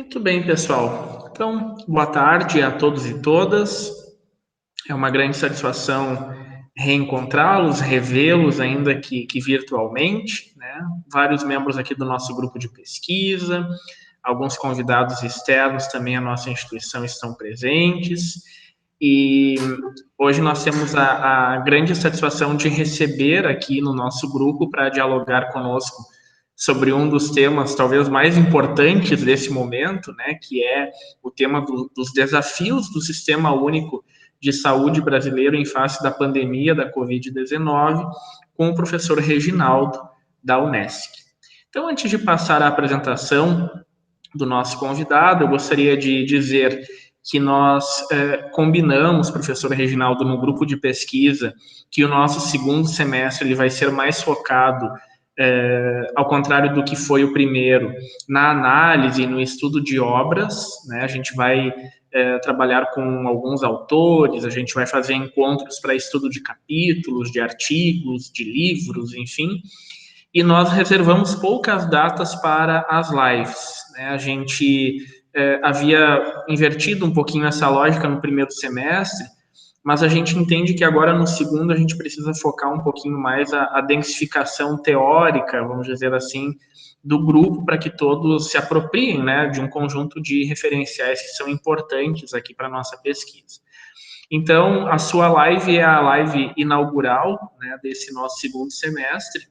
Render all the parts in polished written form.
Muito bem, pessoal. Então, boa tarde a todos e todas. É uma grande satisfação reencontrá-los, revê-los, ainda que virtualmente, né? Vários membros aqui do nosso grupo de pesquisa, alguns convidados externos também à nossa instituição estão presentes. E hoje nós temos a grande satisfação de receber aqui no nosso grupo para dialogar conosco sobre um dos temas talvez mais importantes desse momento, né, que é o tema dos desafios do Sistema Único de Saúde brasileiro em face da pandemia da Covid-19, com o professor Reginaldo, da Unesc. Então, antes de passar a apresentação do nosso convidado, eu gostaria de dizer que nós combinamos, professor Reginaldo, no grupo de pesquisa, que o nosso segundo semestre ele vai ser mais focado, ao contrário do que foi o primeiro, na análise, no estudo de obras, né? A gente vai trabalhar com alguns autores, a gente vai fazer encontros para estudo de capítulos, de artigos, de livros, enfim, e nós reservamos poucas datas para as lives, né? A gente havia invertido um pouquinho essa lógica no primeiro semestre, mas a gente entende que agora no segundo a gente precisa focar um pouquinho mais a densificação teórica, vamos dizer assim, do grupo para que todos se apropriem, né, de um conjunto de referenciais que são importantes aqui para a nossa pesquisa. Então, a sua live é a live inaugural, né, desse nosso segundo semestre,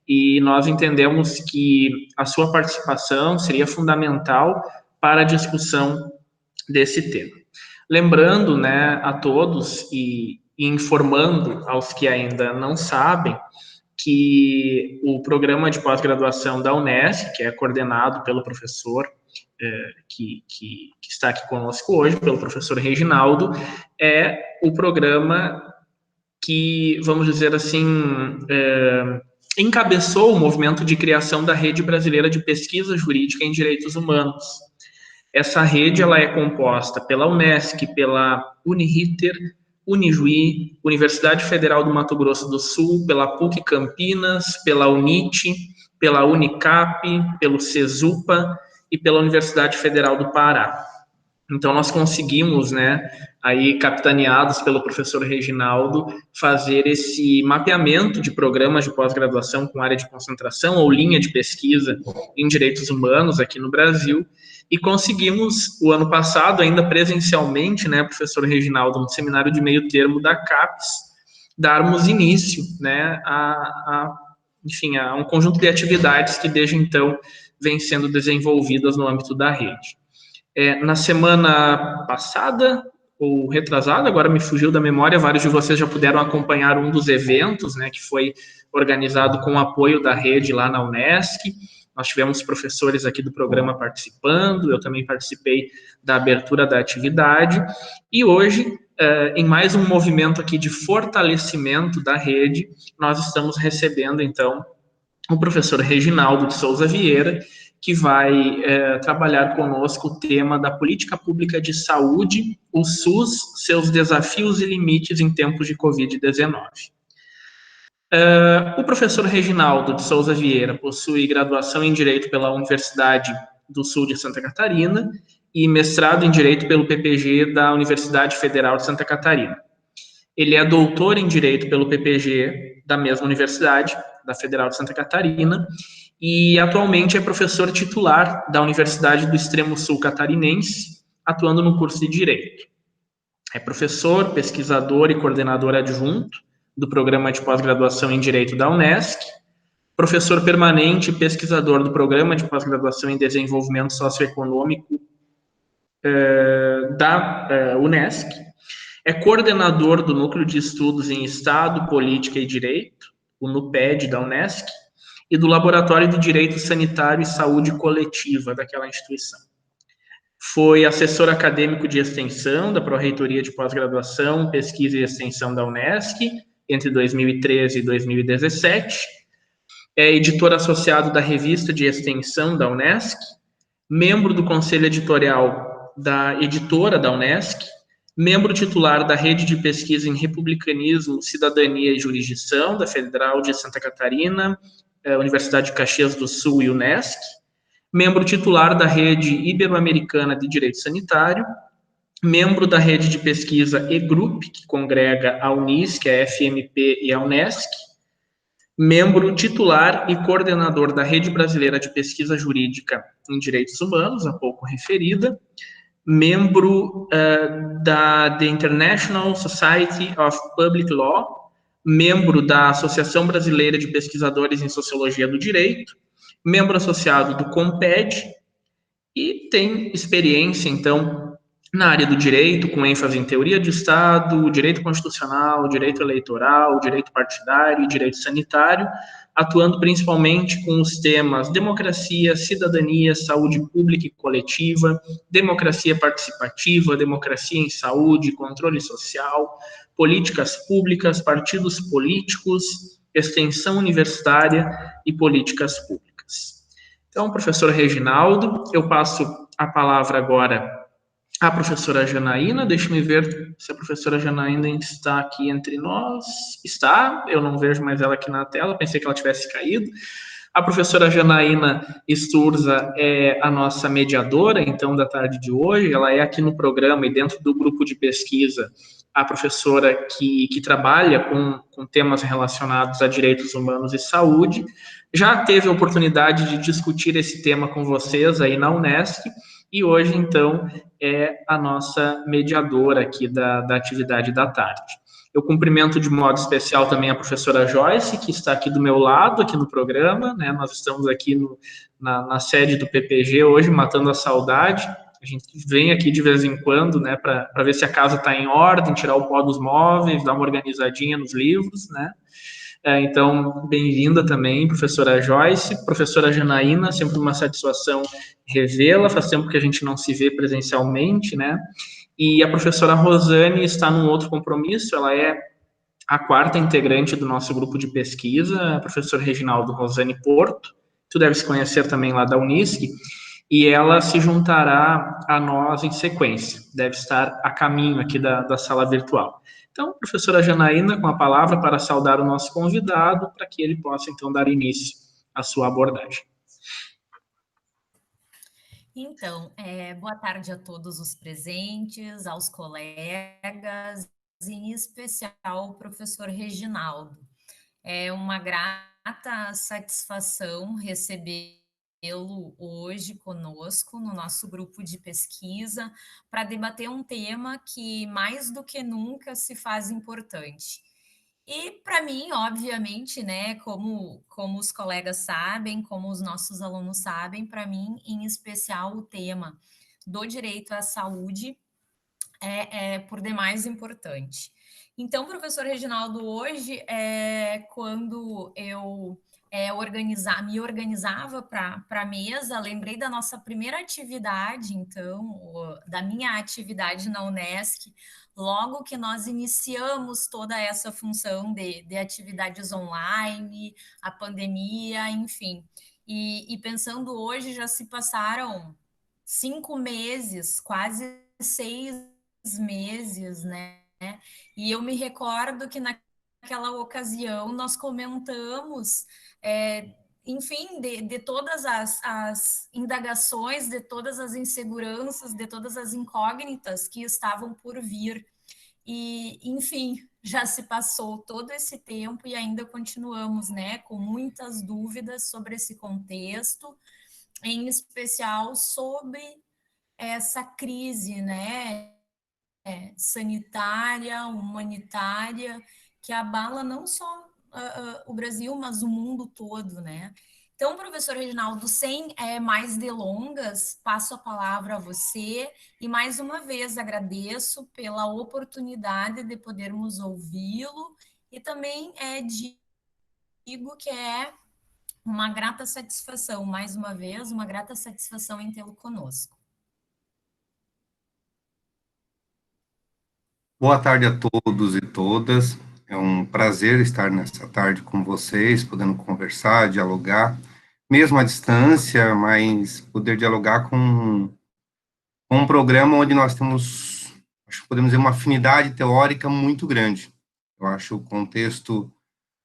e nós entendemos que a sua participação seria fundamental para a discussão desse tema. Lembrando, né, a todos e informando aos que ainda não sabem que o programa de pós-graduação da Unesc, que é coordenado pelo professor que está aqui conosco hoje, pelo professor Reginaldo, é o programa que, vamos dizer assim, encabeçou o movimento de criação da Rede Brasileira de Pesquisa Jurídica em Direitos Humanos. Essa rede ela é composta pela Unesc, pela Uniriter, Unijuí, Universidade Federal do Mato Grosso do Sul, pela PUC Campinas, pela UNIT, pela Unicap, pelo CESUPA e pela Universidade Federal do Pará. Então, nós conseguimos, né, aí capitaneados pelo professor Reginaldo, fazer esse mapeamento de programas de pós-graduação com área de concentração ou linha de pesquisa em direitos humanos aqui no Brasil, e conseguimos, o ano passado, ainda presencialmente, né, professor Reginaldo, no seminário de meio termo da CAPES, darmos início, né, enfim, a um conjunto de atividades que desde então vêm sendo desenvolvidas no âmbito da rede. Na semana passada, ou retrasada, agora me fugiu da memória, vários de vocês já puderam acompanhar um dos eventos, né, que foi organizado com o apoio da rede lá na Unesc. Nós tivemos professores aqui do programa participando, eu também participei da abertura da atividade, e hoje, em mais um movimento aqui de fortalecimento da rede, nós estamos recebendo, então, o professor Reginaldo de Souza Vieira, que vai trabalhar conosco o tema da política pública de saúde, o SUS, seus desafios e limites em tempos de Covid-19. O professor Reginaldo de Souza Vieira possui graduação em Direito pela Universidade do Sul de Santa Catarina e mestrado em Direito pelo PPG da Universidade Federal de Santa Catarina. Ele é doutor em Direito pelo PPG da mesma universidade, da Federal de Santa Catarina, e atualmente é professor titular da Universidade do Extremo Sul Catarinense, atuando no curso de Direito. É professor, pesquisador e coordenador adjunto do Programa de Pós-Graduação em Direito da Unesc, professor permanente e pesquisador do Programa de Pós-Graduação em Desenvolvimento Socioeconômico da Unesc, é coordenador do Núcleo de Estudos em Estado, Política e Direito, o NUPED da Unesc, e do Laboratório de Direito Sanitário e Saúde Coletiva daquela instituição. Foi assessor acadêmico de extensão da Pró-Reitoria de Pós-Graduação, Pesquisa e Extensão da Unesc, entre 2013 e 2017. É editor associado da Revista de Extensão da Unesc, membro do Conselho Editorial da Editora da Unesc, membro titular da Rede de Pesquisa em Republicanismo, Cidadania e Jurisdição, da Federal de Santa Catarina, Universidade de Caxias do Sul e Unesc, membro titular da Rede Ibero-Americana de Direito Sanitário, membro da rede de pesquisa EGRUP, que congrega a Unisc, a FMP e a Unesc, membro titular e coordenador da Rede Brasileira de Pesquisa Jurídica em Direitos Humanos, há pouco referida, membro da The International Society of Public Law, membro da Associação Brasileira de Pesquisadores em Sociologia do Direito, membro associado do COMPED e tem experiência, então, na área do direito, com ênfase em teoria de Estado, direito constitucional, direito eleitoral, direito partidário e direito sanitário, atuando principalmente com os temas democracia, cidadania, saúde pública e coletiva, democracia participativa, democracia em saúde, controle social, políticas públicas, partidos políticos, extensão universitária e políticas públicas. Então, professor Reginaldo, eu passo a palavra agora à professora Janaína. Deixe-me ver se a professora Janaína está aqui entre nós. Está, eu não vejo mais ela aqui na tela, pensei que ela tivesse caído. A professora Janaína Sturza é a nossa mediadora, então, da tarde de hoje. Ela é aqui no programa e dentro do grupo de pesquisa a professora que trabalha com temas relacionados a direitos humanos e saúde. Já teve a oportunidade de discutir esse tema com vocês aí na Unesc, e hoje, então, é a nossa mediadora aqui da atividade da tarde. Eu cumprimento de modo especial também a professora Joyce, que está aqui do meu lado, aqui no programa, né? Nós estamos aqui na sede do PPG hoje, matando a saudade. A gente vem aqui de vez em quando, né, para ver se a casa está em ordem, tirar o pó dos móveis, dar uma organizadinha nos livros, né? Então, bem-vinda também, professora Joyce. Professora Janaína, sempre uma satisfação revê-la, faz tempo que a gente não se vê presencialmente, né? E a professora Rosane está num outro compromisso, ela é a quarta integrante do nosso grupo de pesquisa, professor Reginaldo Rosane Porto, tu deves conhecer também lá da Unisc, e ela se juntará a nós em sequência, deve estar a caminho aqui da sala virtual. Então, professora Janaína, com a palavra para saudar o nosso convidado, para que ele possa, então, dar início à sua abordagem. Então, boa tarde a todos os presentes, aos colegas, em especial ao professor Reginaldo. É uma grata satisfação recebê-lo hoje conosco no nosso grupo de pesquisa para debater um tema que mais do que nunca se faz importante. E para mim, obviamente, né, como os colegas sabem, como os nossos alunos sabem, para mim, em especial, o tema do direito à saúde é por demais importante. Então, professor Reginaldo, hoje, quando eu me organizava para a mesa, lembrei da nossa primeira atividade, então, da minha atividade na Unesc, logo que nós iniciamos toda essa função de atividades online, a pandemia, enfim. E pensando hoje, já se passaram 5 meses, quase 6 meses, né? E eu me recordo que naquela ocasião nós comentamos, enfim, de todas as indagações, de todas as inseguranças, de todas as incógnitas que estavam por vir. E, enfim, já se passou todo esse tempo e ainda continuamos, né, com muitas dúvidas sobre esse contexto, em especial sobre essa crise, né, sanitária, humanitária, que abala não só o Brasil, mas o mundo todo, né? Então, professor Reginaldo, sem mais delongas, passo a palavra a você e mais uma vez agradeço pela oportunidade de podermos ouvi-lo e também digo que é uma grata satisfação, mais uma vez, uma grata satisfação em tê-lo conosco. Boa tarde a todos e todas. É um prazer estar nessa tarde com vocês, podendo conversar, dialogar, mesmo à distância, mas poder dialogar com um programa onde nós temos, acho que podemos dizer, uma afinidade teórica muito grande. Eu acho o contexto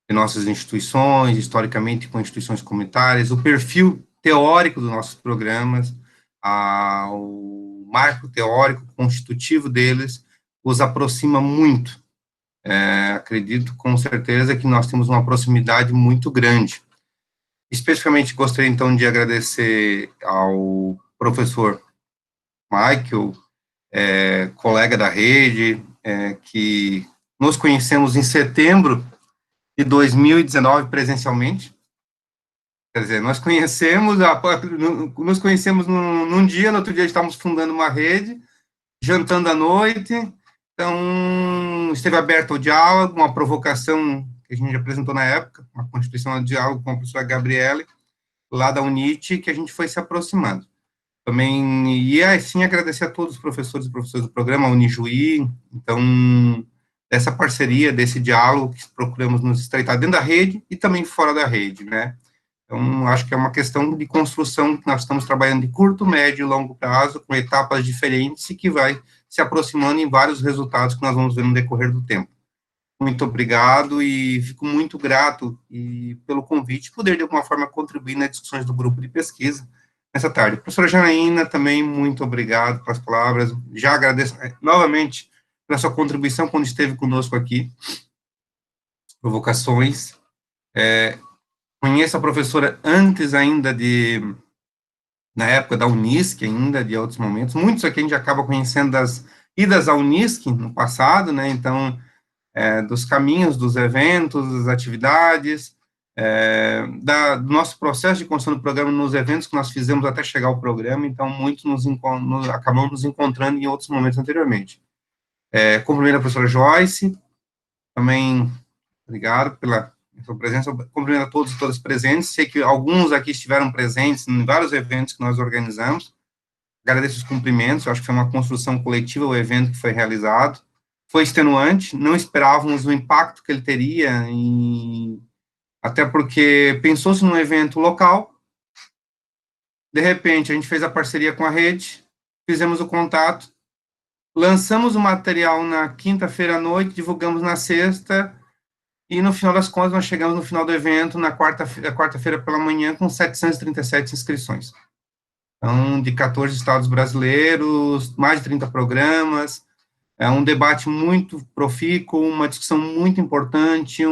de nossas instituições, historicamente com instituições comunitárias, o perfil teórico dos nossos programas, o marco teórico constitutivo deles, os aproxima muito. Acredito com certeza que nós temos uma proximidade muito grande. Especificamente, gostaria, então, de agradecer ao professor Michael, colega da rede, que nos conhecemos em setembro de 2019 presencialmente. Quer dizer, nos conhecemos num dia, no outro dia estávamos fundando uma rede, jantando à noite, então esteve aberto ao diálogo, uma provocação que a gente apresentou na época, uma constituição de diálogo com a professora Gabriele, lá da UNIT, que a gente foi se aproximando. Também, e assim, agradecer a todos os professores e professoras do programa, a Unijuí, então, essa parceria, desse diálogo que procuramos nos estreitar dentro da rede e também fora da rede, né? Então, acho que é uma questão de construção que nós estamos trabalhando de curto, médio e longo prazo, com etapas diferentes e que vai se aproximando em vários resultados que nós vamos ver no decorrer do tempo. Muito obrigado e fico muito grato pelo convite, poder de alguma forma contribuir nas discussões do grupo de pesquisa nessa tarde. Professora Janaína, também muito obrigado pelas palavras, já agradeço novamente pela sua contribuição quando esteve conosco aqui, provocações, conheço a professora antes ainda na época da Unisc ainda, de outros momentos, muitos aqui a gente acaba conhecendo das idas à Unisc no passado, né, então, dos caminhos, dos eventos, das atividades, do nosso processo de construção do programa nos eventos que nós fizemos até chegar ao programa, então muitos acabamos nos encontrando em outros momentos anteriormente. Cumprimento a professora Joyce, também obrigado pela sua presença, cumprimento a todos e todas presentes, sei que alguns aqui estiveram presentes em vários eventos que nós organizamos, agradeço os cumprimentos, eu acho que foi uma construção coletiva o evento que foi realizado, foi extenuante, não esperávamos o impacto que ele teria, até porque pensou-se num evento local, de repente a gente fez a parceria com a rede, fizemos o contato, lançamos o material na quinta-feira à noite, divulgamos na sexta, e no final das contas nós chegamos no final do evento, na quarta-feira pela manhã, com 737 inscrições. Então, de 14 estados brasileiros, mais de 30 programas, é um debate muito profícuo, uma discussão muito importante,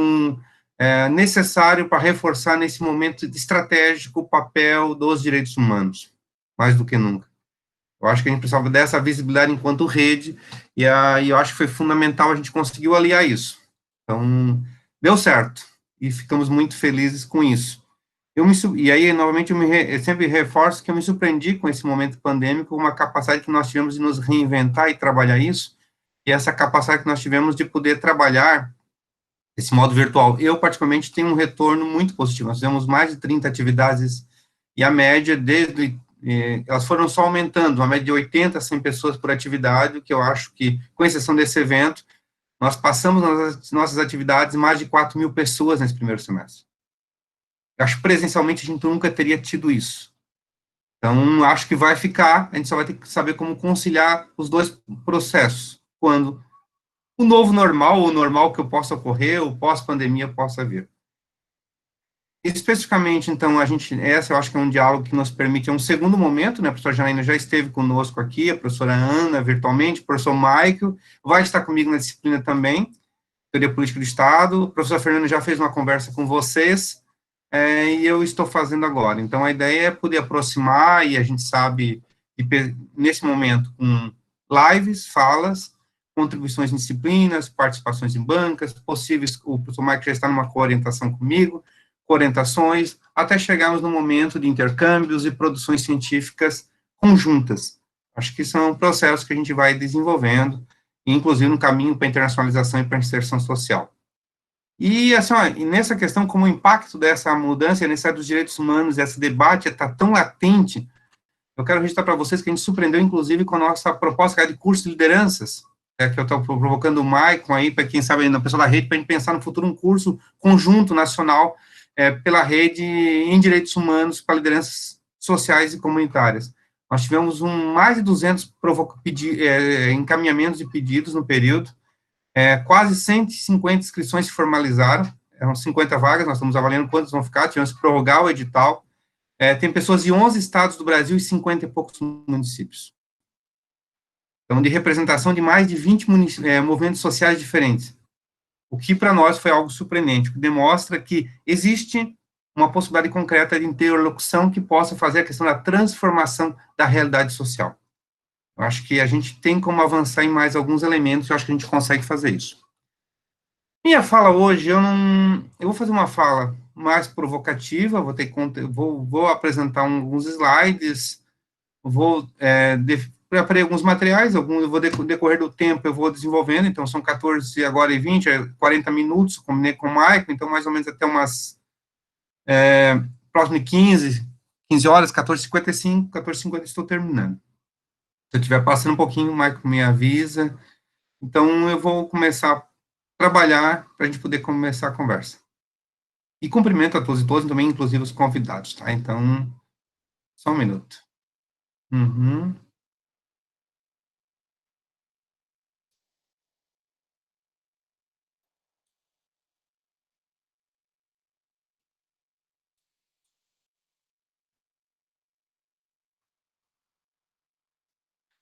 necessário para reforçar nesse momento estratégico o papel dos direitos humanos, mais do que nunca. Eu acho que a gente precisava dessa visibilidade enquanto rede, e eu acho que foi fundamental, a gente conseguiu aliar isso. Então, deu certo, e ficamos muito felizes com isso. E aí, novamente, eu sempre reforço que eu me surpreendi com esse momento pandêmico, uma capacidade que nós tivemos de nos reinventar e trabalhar isso, e essa capacidade que nós tivemos de poder trabalhar esse modo virtual. Eu, particularmente, tenho um retorno muito positivo. Nós fizemos mais de 30 atividades, e a média, elas foram só aumentando, uma média de 80 a 100 pessoas por atividade, que eu acho que, com exceção desse evento, nós passamos nas nossas atividades mais de 4.000 pessoas nesse primeiro semestre. Eu acho que presencialmente a gente nunca teria tido isso. Então, acho que vai ficar, a gente só vai ter que saber como conciliar os dois processos, quando o novo normal, ou o normal que possa ocorrer, ou pós-pandemia possa vir. Especificamente, então, essa eu acho que é um diálogo que nos permite, um segundo momento, né, a professora Janaína já esteve conosco aqui, a professora Ana, virtualmente, o professor Michael, vai estar comigo na disciplina também, Teoria Política do Estado, o professor Fernando já fez uma conversa com vocês, e eu estou fazendo agora. Então, a ideia é poder aproximar, e a gente sabe, nesse momento, com lives, falas, contribuições em disciplinas, participações em bancas, possíveis, o professor Michael já está numa coorientação comigo, orientações, até chegarmos no momento de intercâmbios e produções científicas conjuntas. Acho que são processos que a gente vai desenvolvendo, inclusive no caminho para a internacionalização e para a inserção social. E, assim, e nessa questão, como o impacto dessa mudança, nessa dos direitos humanos, esse debate está tão latente, eu quero registrar para vocês que a gente surpreendeu, inclusive, com a nossa proposta de curso de lideranças, que eu estou provocando o Maicon aí, para quem sabe, na pessoa da rede, para a gente pensar no futuro um curso conjunto nacional pela rede em direitos humanos para lideranças sociais e comunitárias. Nós tivemos mais de 200 encaminhamentos de pedidos no período, quase 150 inscrições se formalizaram, eram 50 vagas, nós estamos avaliando quantas vão ficar, tivemos que prorrogar o edital, tem pessoas de 11 estados do Brasil e 50 e poucos municípios. Então, de representação de mais de 20 movimentos sociais diferentes. O que, para nós, foi algo surpreendente, que demonstra que existe uma possibilidade concreta de interlocução que possa fazer a questão da transformação da realidade social. Eu acho que a gente tem como avançar em mais alguns elementos, eu acho que a gente consegue fazer isso. Minha fala hoje, eu vou fazer uma fala mais provocativa, vou apresentar alguns slides, preparei alguns materiais, eu vou decorrer do tempo, eu vou desenvolvendo, então são 14 agora e 20, 40 minutos, combinei com o Maicon, então mais ou menos até umas próximo de 15 horas, 14h55, 14h50 estou terminando. Se eu estiver passando um pouquinho, o Maicon me avisa. Então, eu vou começar a trabalhar para a gente poder começar a conversa. E cumprimento a todos e todas, também, inclusive, os convidados, tá? Então, só um minuto.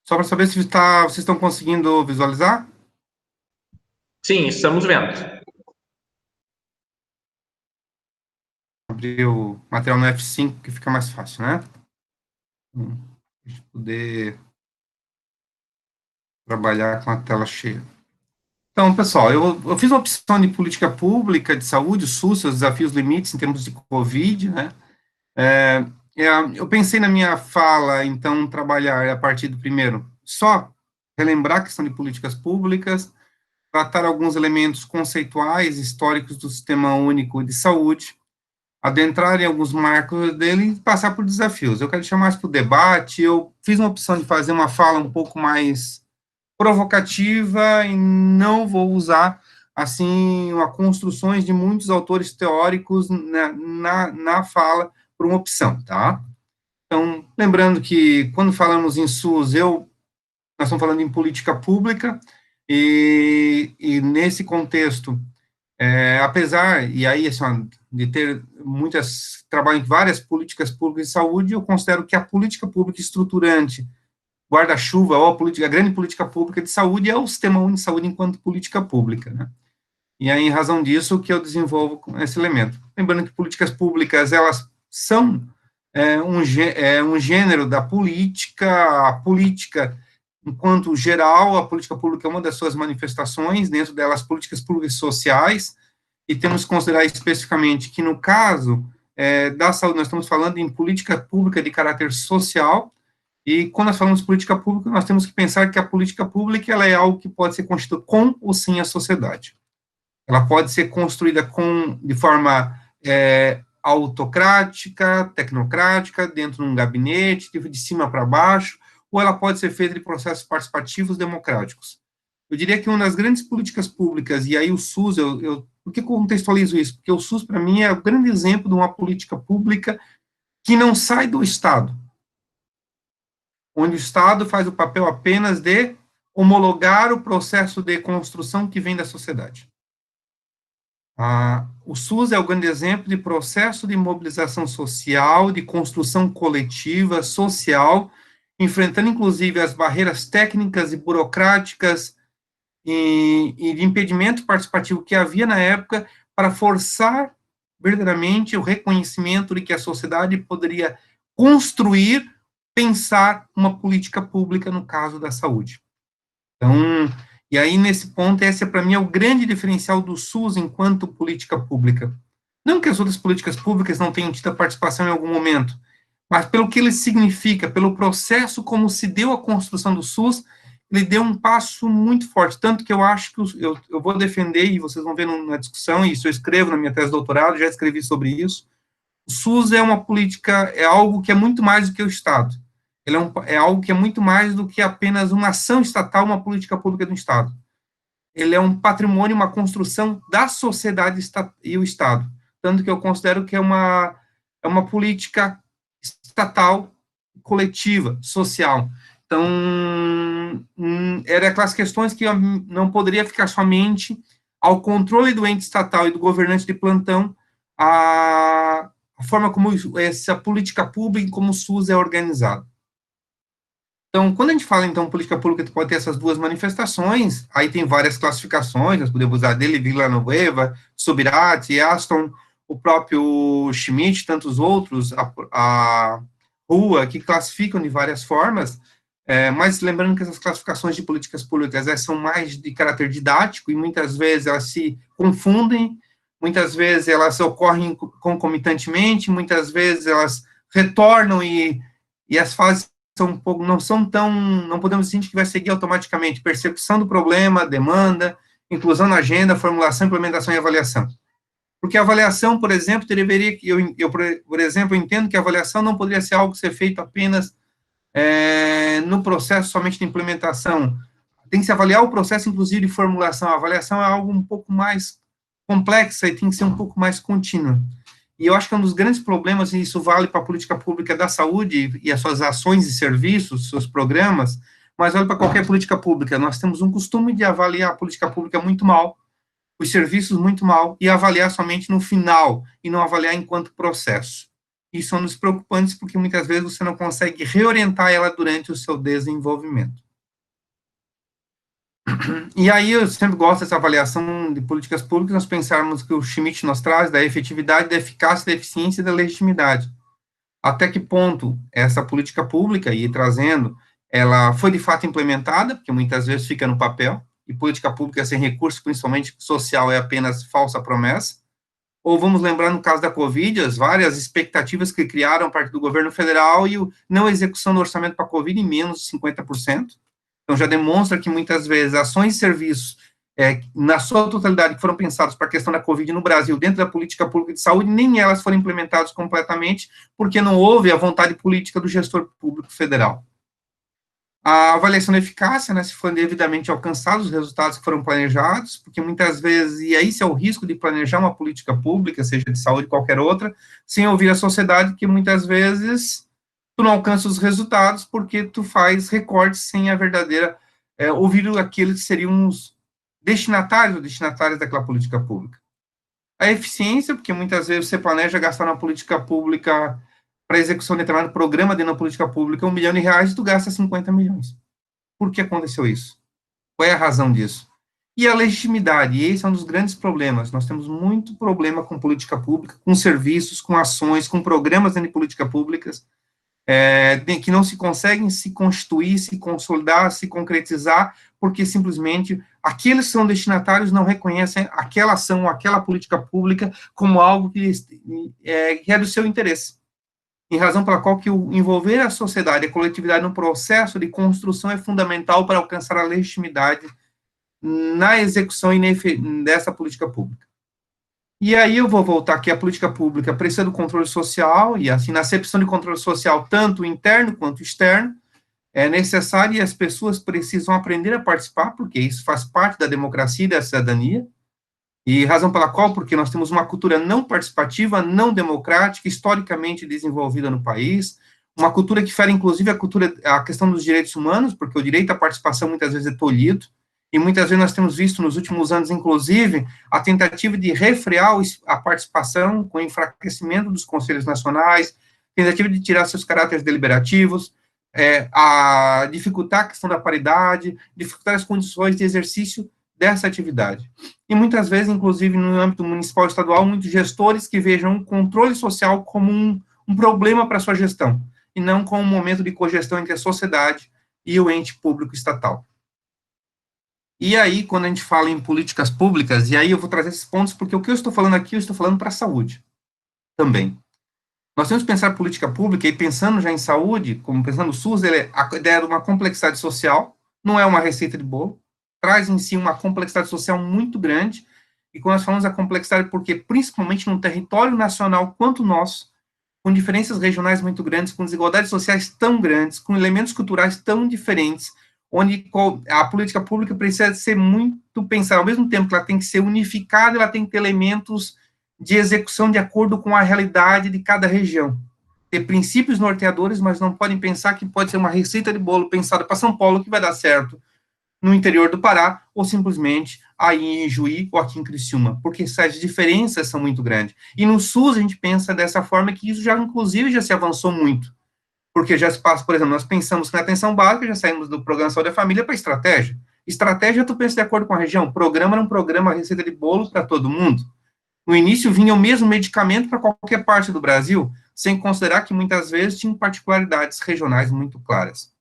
Só para saber se vocês estão conseguindo visualizar? Sim, estamos vendo. Abrir o material no F5, que fica mais fácil, né? Para a gente poder trabalhar com a tela cheia. Então, pessoal, eu fiz uma opção de política pública de saúde, o SUS, seus desafios limites em termos de Covid, né? Eu pensei na minha fala, então, trabalhar a partir do primeiro, só relembrar a questão de políticas públicas, tratar alguns elementos conceituais, históricos do Sistema Único de Saúde, adentrar em alguns marcos dele e passar por desafios. Eu quero deixar mais para o debate, eu fiz uma opção de fazer uma fala um pouco mais provocativa e não vou usar, assim, construções de muitos autores teóricos na fala por uma opção, tá? Então, lembrando que quando falamos em SUS, nós estamos falando em política pública e nesse contexto, apesar, e aí, assim, de ter trabalho em várias políticas públicas de saúde, eu considero que a política pública estruturante, guarda-chuva, ou a grande política pública de saúde é o Sistema Único de Saúde enquanto política pública, né? E aí, em razão disso, que eu desenvolvo esse elemento. Lembrando que políticas públicas, elas são um gênero da política, a política, enquanto geral, a política pública é uma das suas manifestações, dentro delas, políticas públicas sociais, e temos que considerar especificamente que, no caso da saúde, nós estamos falando em política pública de caráter social, e quando nós falamos de política pública, nós temos que pensar que a política pública ela é algo que pode ser construído com ou sem a sociedade. Ela pode ser construída de forma autocrática, tecnocrática, dentro de um gabinete, de cima para baixo, ou ela pode ser feita de processos participativos democráticos. Eu diria que uma das grandes políticas públicas, e aí o SUS, por que contextualizo isso? Porque o SUS, para mim, é o grande exemplo de uma política pública que não sai do Estado, onde o Estado faz o papel apenas de homologar o processo de construção que vem da sociedade. O SUS é o grande exemplo de processo de mobilização social, de construção coletiva, social, enfrentando, inclusive, as barreiras técnicas e burocráticas e de impedimento participativo que havia na época para forçar verdadeiramente o reconhecimento de que a sociedade poderia construir, pensar uma política pública no caso da saúde. Então, e aí, nesse ponto, esse, para mim, é o grande diferencial do SUS enquanto política pública. Não que as outras políticas públicas não tenham tido a participação em algum momento, mas pelo que ele significa, pelo processo como se deu a construção do SUS, ele deu um passo muito forte, tanto que eu acho que eu vou defender, e vocês vão ver na discussão, e isso eu escrevo na minha tese de doutorado, já escrevi sobre isso, o SUS é uma política, é algo que é muito mais do que o Estado. Ele é algo que é muito mais do que apenas uma ação estatal, uma política pública do Estado. Ele é um patrimônio, uma construção da sociedade e o Estado. Tanto que eu considero que é uma política estatal, coletiva, social. Então, era aquelas questões que não poderia ficar somente ao controle do ente estatal e do governante de plantão a a forma como essa política pública, como o SUS é organizado. Então, quando a gente fala, então, política pública, pode ter essas duas manifestações, aí tem várias classificações, nós podemos usar dele, Villanueva, Subirati, Aston, o próprio Schmidt, tantos outros, a Rua, que classificam de várias formas, mas lembrando que essas classificações de políticas públicas são mais de caráter didático, e muitas vezes elas se confundem, muitas vezes elas ocorrem concomitantemente, muitas vezes elas retornam e as fases são um pouco, não podemos dizer que vai seguir automaticamente, percepção do problema, demanda, inclusão na agenda, formulação, implementação e avaliação. Porque a avaliação, por exemplo, deveria, por exemplo, entendo que a avaliação não poderia ser algo ser feito apenas no processo somente de implementação. Tem que se avaliar o processo, inclusive, de formulação. A avaliação é algo um pouco mais complexa e tem que ser um pouco mais contínua. E eu acho que um dos grandes problemas, e isso vale para a política pública da saúde e as suas ações e serviços, seus programas, mas vale para qualquer política pública. Nós temos um costume de avaliar a política pública muito mal, os serviços muito mal, e avaliar somente no final, e não avaliar enquanto processo. Isso é um dos preocupantes, porque muitas vezes você não consegue reorientar ela durante o seu desenvolvimento. E aí eu sempre gosto dessa avaliação de políticas públicas, nós pensarmos que o Schmidt nos traz da efetividade, da eficácia, da eficiência e da legitimidade. Até que ponto essa política pública, e trazendo, ela foi de fato implementada, porque muitas vezes fica no papel, e política pública sem recurso, principalmente social, é apenas falsa promessa. Ou vamos lembrar, no caso da Covid, as várias expectativas que criaram a partir do governo federal e a não execução do orçamento para a Covid em menos de 50%. Então, já demonstra que, muitas vezes, ações e serviços, na sua totalidade, que foram pensados para a questão da Covid no Brasil, dentro da política pública de saúde, nem elas foram implementadas completamente, porque não houve a vontade política do gestor público federal. A avaliação da eficácia, se foram devidamente alcançados os resultados que foram planejados, porque muitas vezes, e aí esse é o risco de planejar uma política pública, seja de saúde ou qualquer outra, sem ouvir a sociedade, que muitas vezes tu não alcança os resultados porque tu faz recortes sem a verdadeira, ouvir aqueles que seriam os destinatários ou destinatárias daquela política pública. A eficiência, porque muitas vezes você planeja gastar na política pública para execução de determinado programa dentro da política pública, R$1 milhão e tu gasta 50 milhões. Por que aconteceu isso? Qual é a razão disso? E a legitimidade, e esse é um dos grandes problemas. Nós temos muito problema com política pública, com serviços, com ações, com programas dentro de políticas públicas, que não se conseguem se constituir, se consolidar, se concretizar, porque simplesmente aqueles que são destinatários não reconhecem aquela ação, aquela política pública como algo que é do seu interesse. Em razão pela qual que o envolver a sociedade e a coletividade no processo de construção é fundamental para alcançar a legitimidade na execução dessa política pública. E aí eu vou voltar aqui, a política pública precisa do controle social, e assim, na acepção de controle social, tanto interno quanto externo, é necessário e as pessoas precisam aprender a participar, porque isso faz parte da democracia e da cidadania, e razão pela qual, porque nós temos uma cultura não participativa, não democrática, historicamente desenvolvida no país, uma cultura que fere, inclusive, a questão dos direitos humanos, porque o direito à participação muitas vezes é tolhido, e muitas vezes nós temos visto nos últimos anos, inclusive, a tentativa de refrear a participação com o enfraquecimento dos conselhos nacionais, tentativa de tirar seus caráteres deliberativos, a dificultar a questão da paridade, dificultar as condições de exercício dessa atividade. E muitas vezes, inclusive, no âmbito municipal e estadual, muitos gestores que vejam o controle social como um problema para a sua gestão, e não como um momento de cogestão entre a sociedade e o ente público estatal. E aí, quando a gente fala em políticas públicas, e aí eu vou trazer esses pontos, porque o que eu estou falando aqui, eu estou falando para a saúde também. Nós temos que pensar política pública, e pensando já em saúde, como pensando no SUS, a ideia de uma complexidade social, não é uma receita de bolo, traz em si uma complexidade social muito grande, e quando nós falamos da complexidade, porque principalmente num território nacional quanto o nosso, com diferenças regionais muito grandes, com desigualdades sociais tão grandes, com elementos culturais tão diferentes, onde a política pública precisa ser muito pensada, ao mesmo tempo que ela tem que ser unificada, ela tem que ter elementos de execução de acordo com a realidade de cada região. Ter princípios norteadores, mas não podem pensar que pode ser uma receita de bolo pensada para São Paulo que vai dar certo, no interior do Pará, ou simplesmente aí em Juí ou aqui em Criciúma, porque essas diferenças são muito grandes. E no SUS a gente pensa dessa forma que isso já, inclusive, já se avançou muito, porque já se passa, por exemplo, nós pensamos que na atenção básica, já saímos do programa Saúde da Família para estratégia. Estratégia, tu pensa de acordo com a região, programa era um programa, receita de bolo para todo mundo. No início vinha o mesmo medicamento para qualquer parte do Brasil, sem considerar que muitas vezes tinham particularidades regionais muito claras.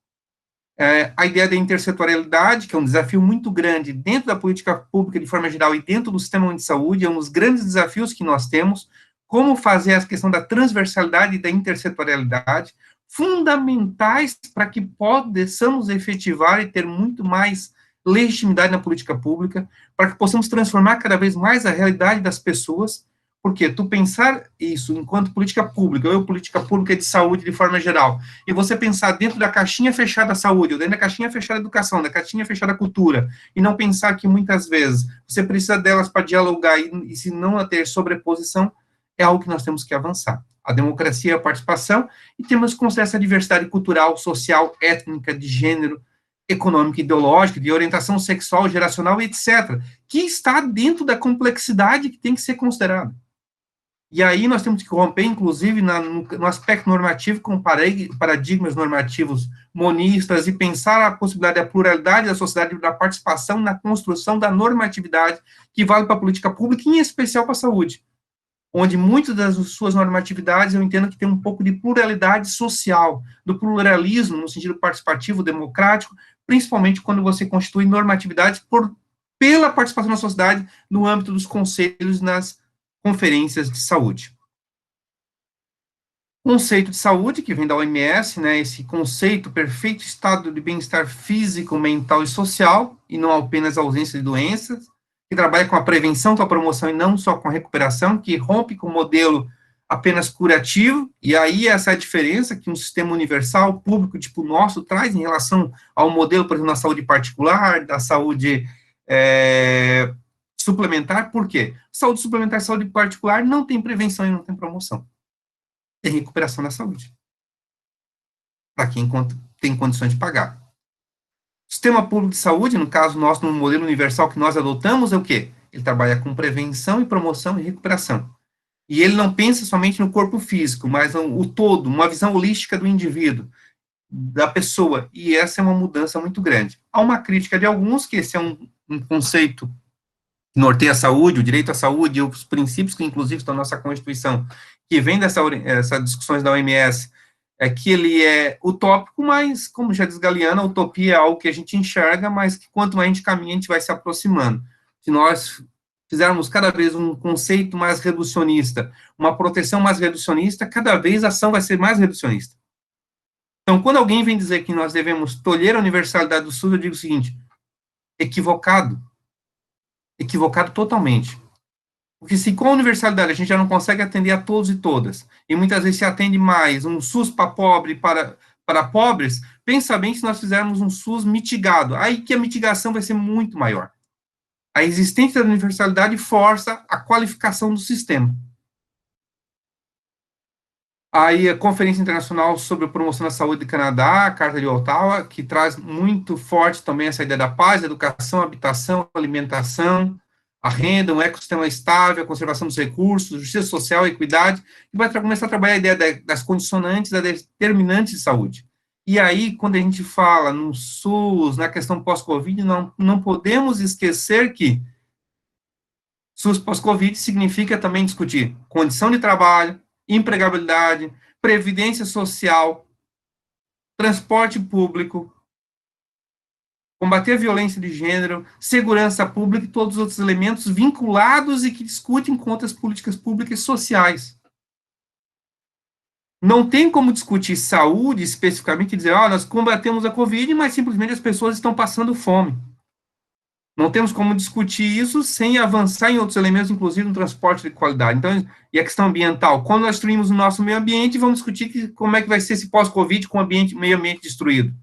A ideia da intersetorialidade, que é um desafio muito grande dentro da política pública de forma geral e dentro do sistema de saúde, é um dos grandes desafios que nós temos, como fazer a questão da transversalidade e da intersetorialidade, fundamentais para que possamos efetivar e ter muito mais legitimidade na política pública, para que possamos transformar cada vez mais a realidade das pessoas, porque tu pensar isso enquanto política pública, ou política pública de saúde de forma geral, e você pensar dentro da caixinha fechada da saúde, ou dentro da caixinha fechada da educação, da caixinha fechada da cultura, e não pensar que muitas vezes você precisa delas para dialogar, e se não ter sobreposição, é algo que nós temos que avançar. A democracia e a participação, e temos que considerar essa diversidade cultural, social, étnica, de gênero, econômica, ideológica, de orientação sexual, geracional, etc., que está dentro da complexidade que tem que ser considerada. E aí nós temos que romper, inclusive, no aspecto normativo, com paradigmas normativos monistas, e pensar a possibilidade da pluralidade da sociedade, da participação na construção da normatividade, que vale para a política pública, e em especial para a saúde, onde muitas das suas normatividades eu entendo que tem um pouco de pluralidade social, do pluralismo no sentido participativo, democrático, principalmente quando você constitui normatividades pela participação da sociedade no âmbito dos conselhos nas conferências de saúde. Conceito de saúde, que vem da OMS, né, esse conceito, perfeito estado de bem-estar físico, mental e social, e não apenas a ausência de doenças, que trabalha com a prevenção, com a promoção e não só com a recuperação, que rompe com o modelo apenas curativo, e aí essa é a diferença que um sistema universal, público, tipo o nosso, traz em relação ao modelo, por exemplo, da saúde particular, da saúde suplementar. Por quê? Saúde suplementar e saúde particular não tem prevenção e não tem promoção. Tem recuperação da saúde. Para quem tem condições de pagar. Sistema público de saúde, no caso nosso, no modelo universal que nós adotamos, é o quê? Ele trabalha com prevenção e promoção e recuperação. E ele não pensa somente no corpo físico, mas o todo, uma visão holística do indivíduo, da pessoa. E essa é uma mudança muito grande. Há uma crítica de alguns, que esse é um conceito que norteia a saúde, o direito à saúde, e os princípios que, inclusive, estão na nossa Constituição, que vem dessas discussões da OMS, é que ele é utópico, mas, como já diz Galeano, a utopia é algo que a gente enxerga, mas que quanto mais a gente caminha, a gente vai se aproximando. Se nós fizermos cada vez um conceito mais reducionista, uma proteção mais reducionista, cada vez a ação vai ser mais reducionista. Então, quando alguém vem dizer que nós devemos tolher a universalidade do SUS, eu digo o seguinte: equivocado. Equivocado totalmente. Porque se com a universalidade a gente já não consegue atender a todos e todas, e muitas vezes se atende mais um SUS para pobre, para pobres, pensa bem se nós fizermos um SUS mitigado, aí que a mitigação vai ser muito maior. A existência da universalidade força a qualificação do sistema. Aí a Conferência Internacional sobre a Promoção da Saúde do Canadá, a Carta de Ottawa, que traz muito forte também essa ideia da paz, educação, habitação, alimentação, a renda, um ecossistema estável, a conservação dos recursos, justiça social, equidade, e vai começar a trabalhar a ideia das condicionantes, das determinantes de saúde. E aí, quando a gente fala no SUS, na questão pós-Covid, não podemos esquecer que SUS pós-Covid significa também discutir condição de trabalho, empregabilidade, previdência social, transporte público, combater a violência de gênero, segurança pública e todos os outros elementos vinculados e que discutem com outras políticas públicas e sociais. Não tem como discutir saúde especificamente e dizer, nós combatemos a Covid, mas simplesmente as pessoas estão passando fome. Não temos como discutir isso sem avançar em outros elementos, inclusive no transporte de qualidade. Então, e a questão ambiental, quando nós destruímos o nosso meio ambiente, vamos discutir como é que vai ser esse pós-Covid com o meio ambiente destruído.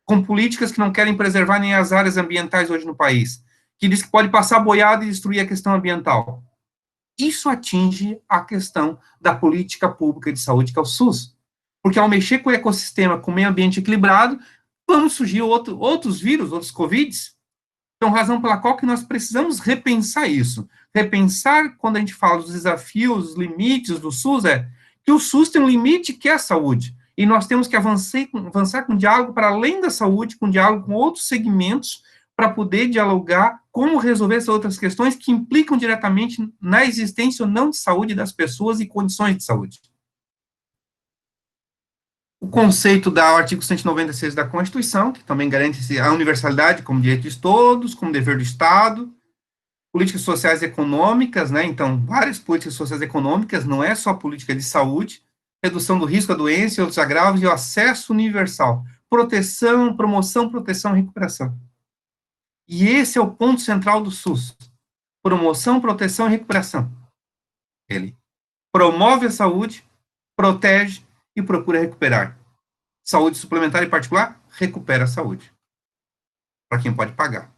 Com políticas que não querem preservar nem as áreas ambientais hoje no país, que diz que pode passar boiada e destruir a questão ambiental. Isso atinge a questão da política pública de saúde, que é o SUS. Porque ao mexer com o ecossistema, com o meio ambiente equilibrado, vão surgir outros vírus, outros Covids, Então, razão pela qual que nós precisamos repensar isso. Repensar, quando a gente fala dos desafios, os limites do SUS, é que o SUS tem um limite que é a saúde. E nós temos que avançar com diálogo para além da saúde, com diálogo com outros segmentos, para poder dialogar como resolver essas outras questões que implicam diretamente na existência ou não de saúde das pessoas e condições de saúde. O conceito do artigo 196 da Constituição, que também garante a universalidade como direito de todos, como dever do Estado, políticas sociais e econômicas, né? Então, várias políticas sociais e econômicas, não é só política de saúde, redução do risco da doença e outros agravos e o acesso universal, proteção, promoção, proteção e recuperação. E esse é o ponto central do SUS, promoção, proteção e recuperação. Ele promove a saúde, protege e procura recuperar. Saúde suplementar e particular, recupera a saúde. Para quem pode pagar.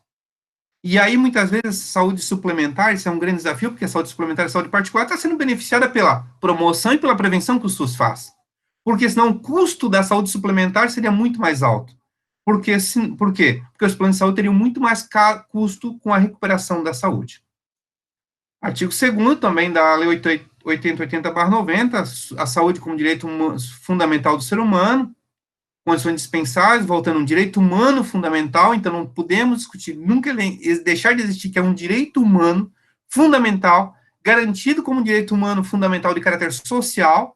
E aí, muitas vezes, saúde suplementar, isso é um grande desafio, porque a saúde suplementar e a saúde particular está sendo beneficiada pela promoção e pela prevenção que o SUS faz. Porque senão o custo da saúde suplementar seria muito mais alto. Por quê? Porque os planos de saúde teriam muito mais custo com a recuperação da saúde. Artigo 2º também da Lei 8080/90, a saúde como direito fundamental do ser humano, condições indispensáveis, voltando um direito humano fundamental, então não podemos discutir, nunca deixar de existir, que é um direito humano fundamental, garantido como direito humano fundamental de caráter social,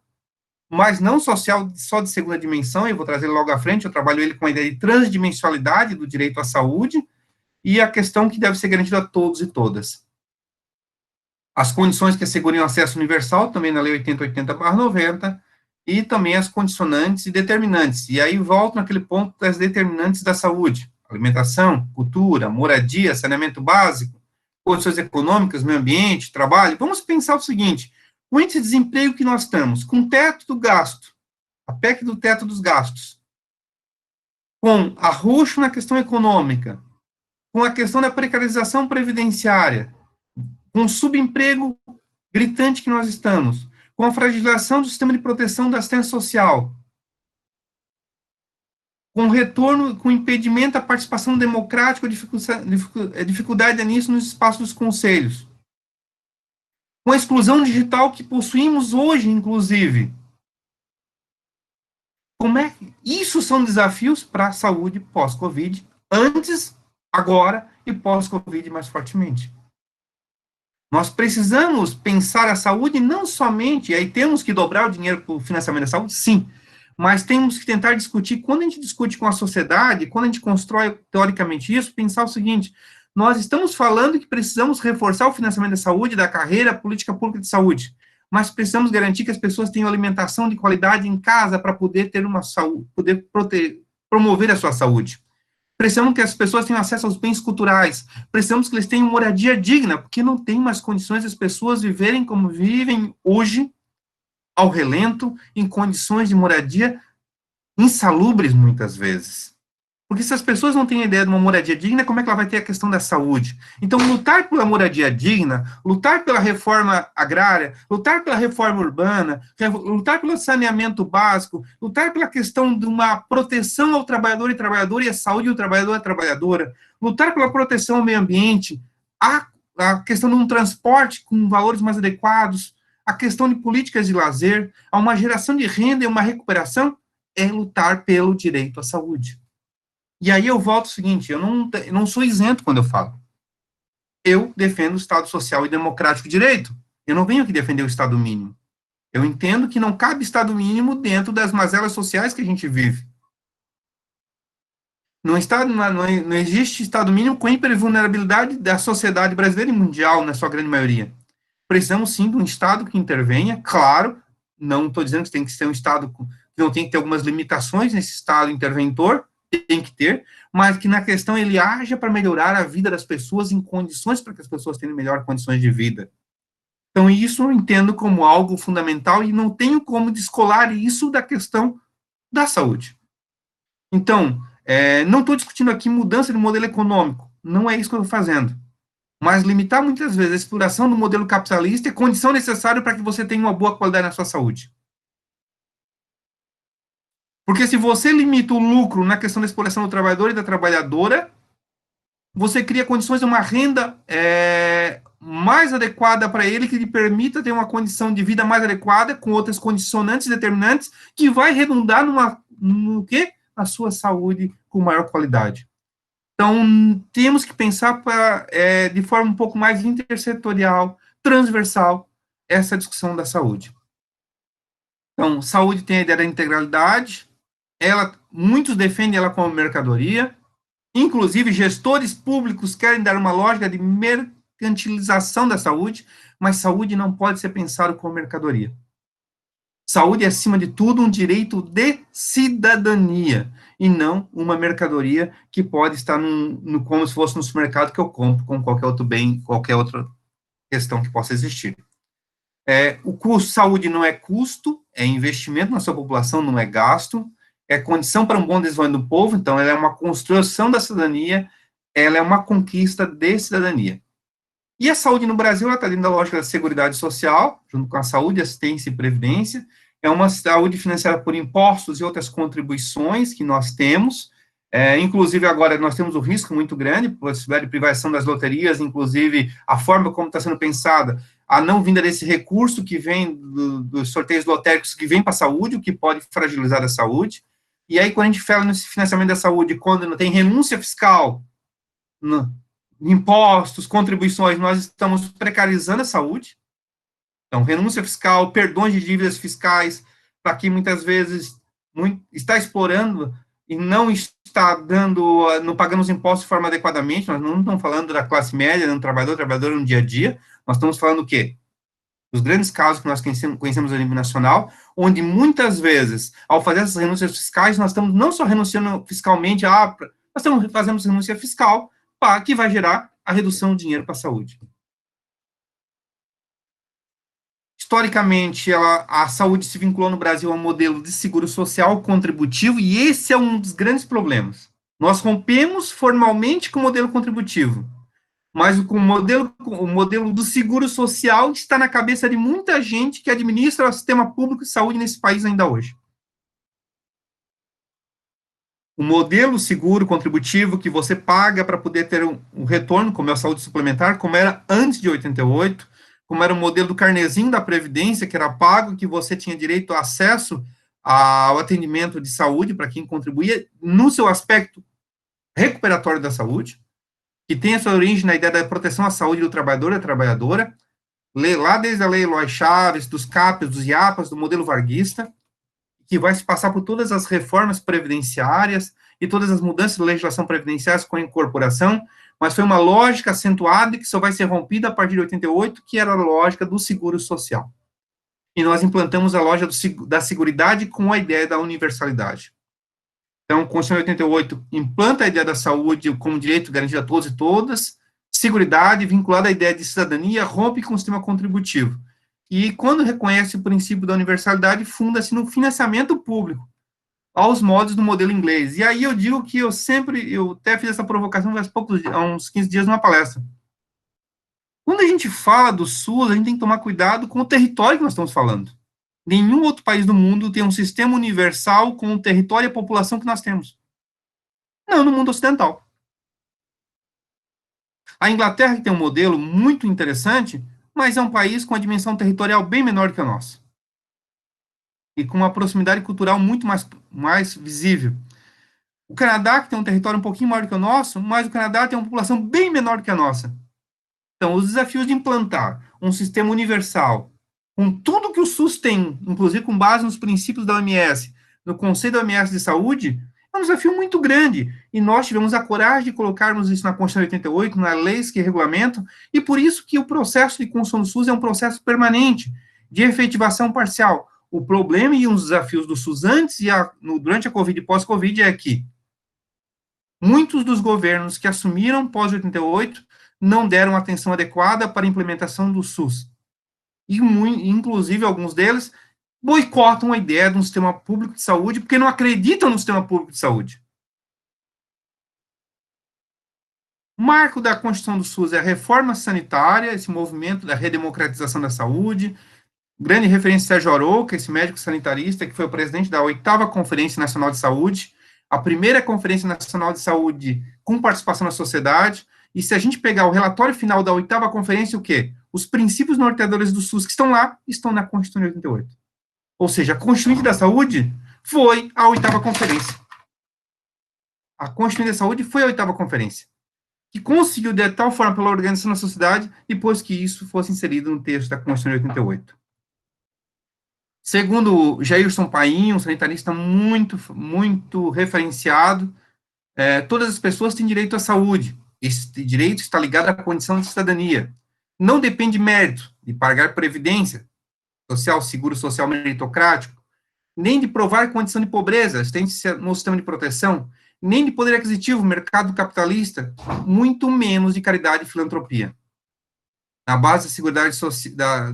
mas não social só de segunda dimensão, eu vou trazer logo à frente, eu trabalho ele com a ideia de transdimensionalidade do direito à saúde, e a questão que deve ser garantida a todos e todas. As condições que assegurem o acesso universal, também na Lei 8080/90, e também as condicionantes e determinantes. E aí volto naquele ponto das determinantes da saúde: alimentação, cultura, moradia, saneamento básico, condições econômicas, meio ambiente, trabalho. Vamos pensar o seguinte: o índice de desemprego que nós estamos, com o teto do gasto, a PEC do teto dos gastos, com arroxo na questão econômica, com a questão da precarização previdenciária, com o subemprego gritante que nós estamos, com a fragilização do sistema de proteção da assistência social, com retorno, com impedimento à participação democrática, dificuldade nisso nos espaços dos conselhos, com a exclusão digital que possuímos hoje, inclusive. Como é que isso são desafios para a saúde pós-Covid, antes, agora e pós-Covid mais fortemente. Nós precisamos pensar a saúde não somente, e aí temos que dobrar o dinheiro para o financiamento da saúde, sim, mas temos que tentar discutir, quando a gente discute com a sociedade, quando a gente constrói teoricamente isso, pensar o seguinte: nós estamos falando que precisamos reforçar o financiamento da saúde, da carreira, política pública de saúde, mas precisamos garantir que as pessoas tenham alimentação de qualidade em casa para poder ter uma saúde, poder promover a sua saúde. Precisamos que as pessoas tenham acesso aos bens culturais, precisamos que eles tenham moradia digna, porque não tem mais condições das pessoas viverem como vivem hoje, ao relento, em condições de moradia insalubres, muitas vezes. Porque se as pessoas não têm ideia de uma moradia digna, como é que ela vai ter a questão da saúde? Então, lutar pela moradia digna, lutar pela reforma agrária, lutar pela reforma urbana, lutar pelo saneamento básico, lutar pela questão de uma proteção ao trabalhador e trabalhadora e à saúde do trabalhador e trabalhadora, lutar pela proteção ao meio ambiente, a questão de um transporte com valores mais adequados, a questão de políticas de lazer, a uma geração de renda e uma recuperação, é lutar pelo direito à saúde. E aí eu volto ao seguinte: eu não sou isento quando eu falo. Eu defendo o Estado social e democrático de direito. Eu não venho aqui defender o Estado mínimo. Eu entendo que não cabe Estado mínimo dentro das mazelas sociais que a gente vive. Não existe Estado mínimo com hipervulnerabilidade da sociedade brasileira e mundial, na sua grande maioria. Precisamos, sim, de um Estado que intervenha, claro, não estou dizendo que tem que ser um Estado que não tem que ter algumas limitações nesse Estado interventor, tem que ter, mas que na questão ele haja para melhorar a vida das pessoas em condições para que as pessoas tenham melhores condições de vida. Então, isso eu entendo como algo fundamental e não tenho como descolar isso da questão da saúde. Então, não estou discutindo aqui mudança de modelo econômico, não é isso que eu estou fazendo. Mas limitar muitas vezes a exploração do modelo capitalista é condição necessária para que você tenha uma boa qualidade na sua saúde. Porque se você limita o lucro na questão da exploração do trabalhador e da trabalhadora, você cria condições de uma renda mais adequada para ele, que lhe permita ter uma condição de vida mais adequada, com outras condicionantes determinantes, que vai redundar no quê? Na sua saúde com maior qualidade. Então, temos que pensar de forma um pouco mais intersetorial, transversal, essa discussão da saúde. Então, saúde tem a ideia da integralidade, muitos defendem ela como mercadoria, inclusive gestores públicos querem dar uma lógica de mercantilização da saúde, mas saúde não pode ser pensado como mercadoria. Saúde é, acima de tudo, um direito de cidadania, e não uma mercadoria que pode estar como se fosse no supermercado que eu compro com qualquer outro bem, qualquer outra questão que possa existir. O custo de saúde não é custo, é investimento na sua população, não é gasto, é condição para um bom desenvolvimento do povo, então ela é uma construção da cidadania, ela é uma conquista de cidadania. E a saúde no Brasil, ela está dentro da lógica da Seguridade Social, junto com a saúde, assistência e previdência, é uma saúde financiada por impostos e outras contribuições que nós temos, inclusive agora nós temos um risco muito grande, possibilidade de privatização das loterias, inclusive a forma como está sendo pensada, a não vinda desse recurso que vem dos sorteios lotéricos que vem para a saúde, o que pode fragilizar a saúde. E aí, quando a gente fala nesse financiamento da saúde, quando não tem renúncia fiscal, impostos, contribuições, nós estamos precarizando a saúde. Então, renúncia fiscal, perdões de dívidas fiscais, para quem muitas vezes está explorando e não está não pagando os impostos de forma adequadamente. Nós não estamos falando da classe média, do trabalhador no dia a dia, nós estamos falando o quê? Dos grandes casos que nós conhecemos a nível nacional, onde muitas vezes, ao fazer essas renúncias fiscais, nós estamos não só renunciando fiscalmente, nós estamos fazendo renúncia fiscal que vai gerar a redução do dinheiro para a saúde. Historicamente, a saúde se vinculou no Brasil a um modelo de seguro social contributivo, e esse é um dos grandes problemas. Nós rompemos formalmente com o modelo contributivo, mas o modelo do seguro social está na cabeça de muita gente que administra o sistema público de saúde nesse país ainda hoje. O modelo seguro contributivo que você paga para poder ter um retorno, como é a saúde suplementar, como era antes de 88, como era o modelo do carnezinho da Previdência, que era pago, que você tinha direito a acesso ao atendimento de saúde para quem contribuía, no seu aspecto recuperatório da saúde, que tem a sua origem na ideia da proteção à saúde do trabalhador e da trabalhadora, lá desde a Lei Eloy Chaves, dos CAPES, dos IAPAs, do modelo varguista, que vai se passar por todas as reformas previdenciárias e todas as mudanças de legislação previdenciária com a incorporação, mas foi uma lógica acentuada que só vai ser rompida a partir de 88, que era a lógica do seguro social. E nós implantamos a lógica da seguridade com a ideia da universalidade. Então, a Constituição de 88 implanta a ideia da saúde como direito garantido a todos e todas, seguridade vinculada à ideia de cidadania, rompe com o sistema contributivo. E quando reconhece o princípio da universalidade, funda-se no financiamento público, aos modos do modelo inglês. E aí eu digo que eu até fiz essa provocação há uns 15 dias numa palestra. Quando a gente fala do SUS, a gente tem que tomar cuidado com o território que nós estamos falando. Nenhum outro país do mundo tem um sistema universal com o território e a população que nós temos. Não, no mundo ocidental. A Inglaterra tem um modelo muito interessante, mas é um país com a dimensão territorial bem menor que a nossa. E com uma proximidade cultural muito mais visível. O Canadá, que tem um território um pouquinho maior que o nosso, mas o Canadá tem uma população bem menor que a nossa. Então, os desafios de implantar um sistema universal, com tudo que o SUS tem, inclusive com base nos princípios da OMS, no Conselho da OMS de Saúde, é um desafio muito grande. E nós tivemos a coragem de colocarmos isso na Constituição de 88, nas leis que regulamentam, e por isso que o processo de construção do SUS é um processo permanente, de efetivação parcial. O problema e os desafios do SUS antes e durante a Covid e pós-Covid é que muitos dos governos que assumiram pós-88 não deram atenção adequada para a implementação do SUS. E, inclusive, alguns deles boicotam a ideia de um sistema público de saúde porque não acreditam no sistema público de saúde. O marco da Constituição do SUS é a reforma sanitária, esse movimento da redemocratização da saúde. Grande referência Sérgio Arouca, esse médico sanitarista que foi o presidente da 8ª Conferência Nacional de Saúde, a primeira Conferência Nacional de Saúde com participação da sociedade, e se a gente pegar o relatório final da 8ª Conferência, o quê? Os princípios norteadores do SUS que estão lá, estão na Constituição de 88. Ou seja, a Constituinte da Saúde foi a 8ª Conferência. A Constituinte da Saúde foi a 8ª Conferência, que conseguiu de tal forma pela organização da sociedade, depois que isso fosse inserido no texto da Constituição de 88. Segundo Jairson Paim, um sanitarista muito referenciado, todas as pessoas têm direito à saúde. Esse direito está ligado à condição de cidadania. Não depende de mérito, de pagar previdência social, seguro social meritocrático, nem de provar condição de pobreza, assistência no sistema de proteção, nem de poder aquisitivo, mercado capitalista, muito menos de caridade e filantropia. Na base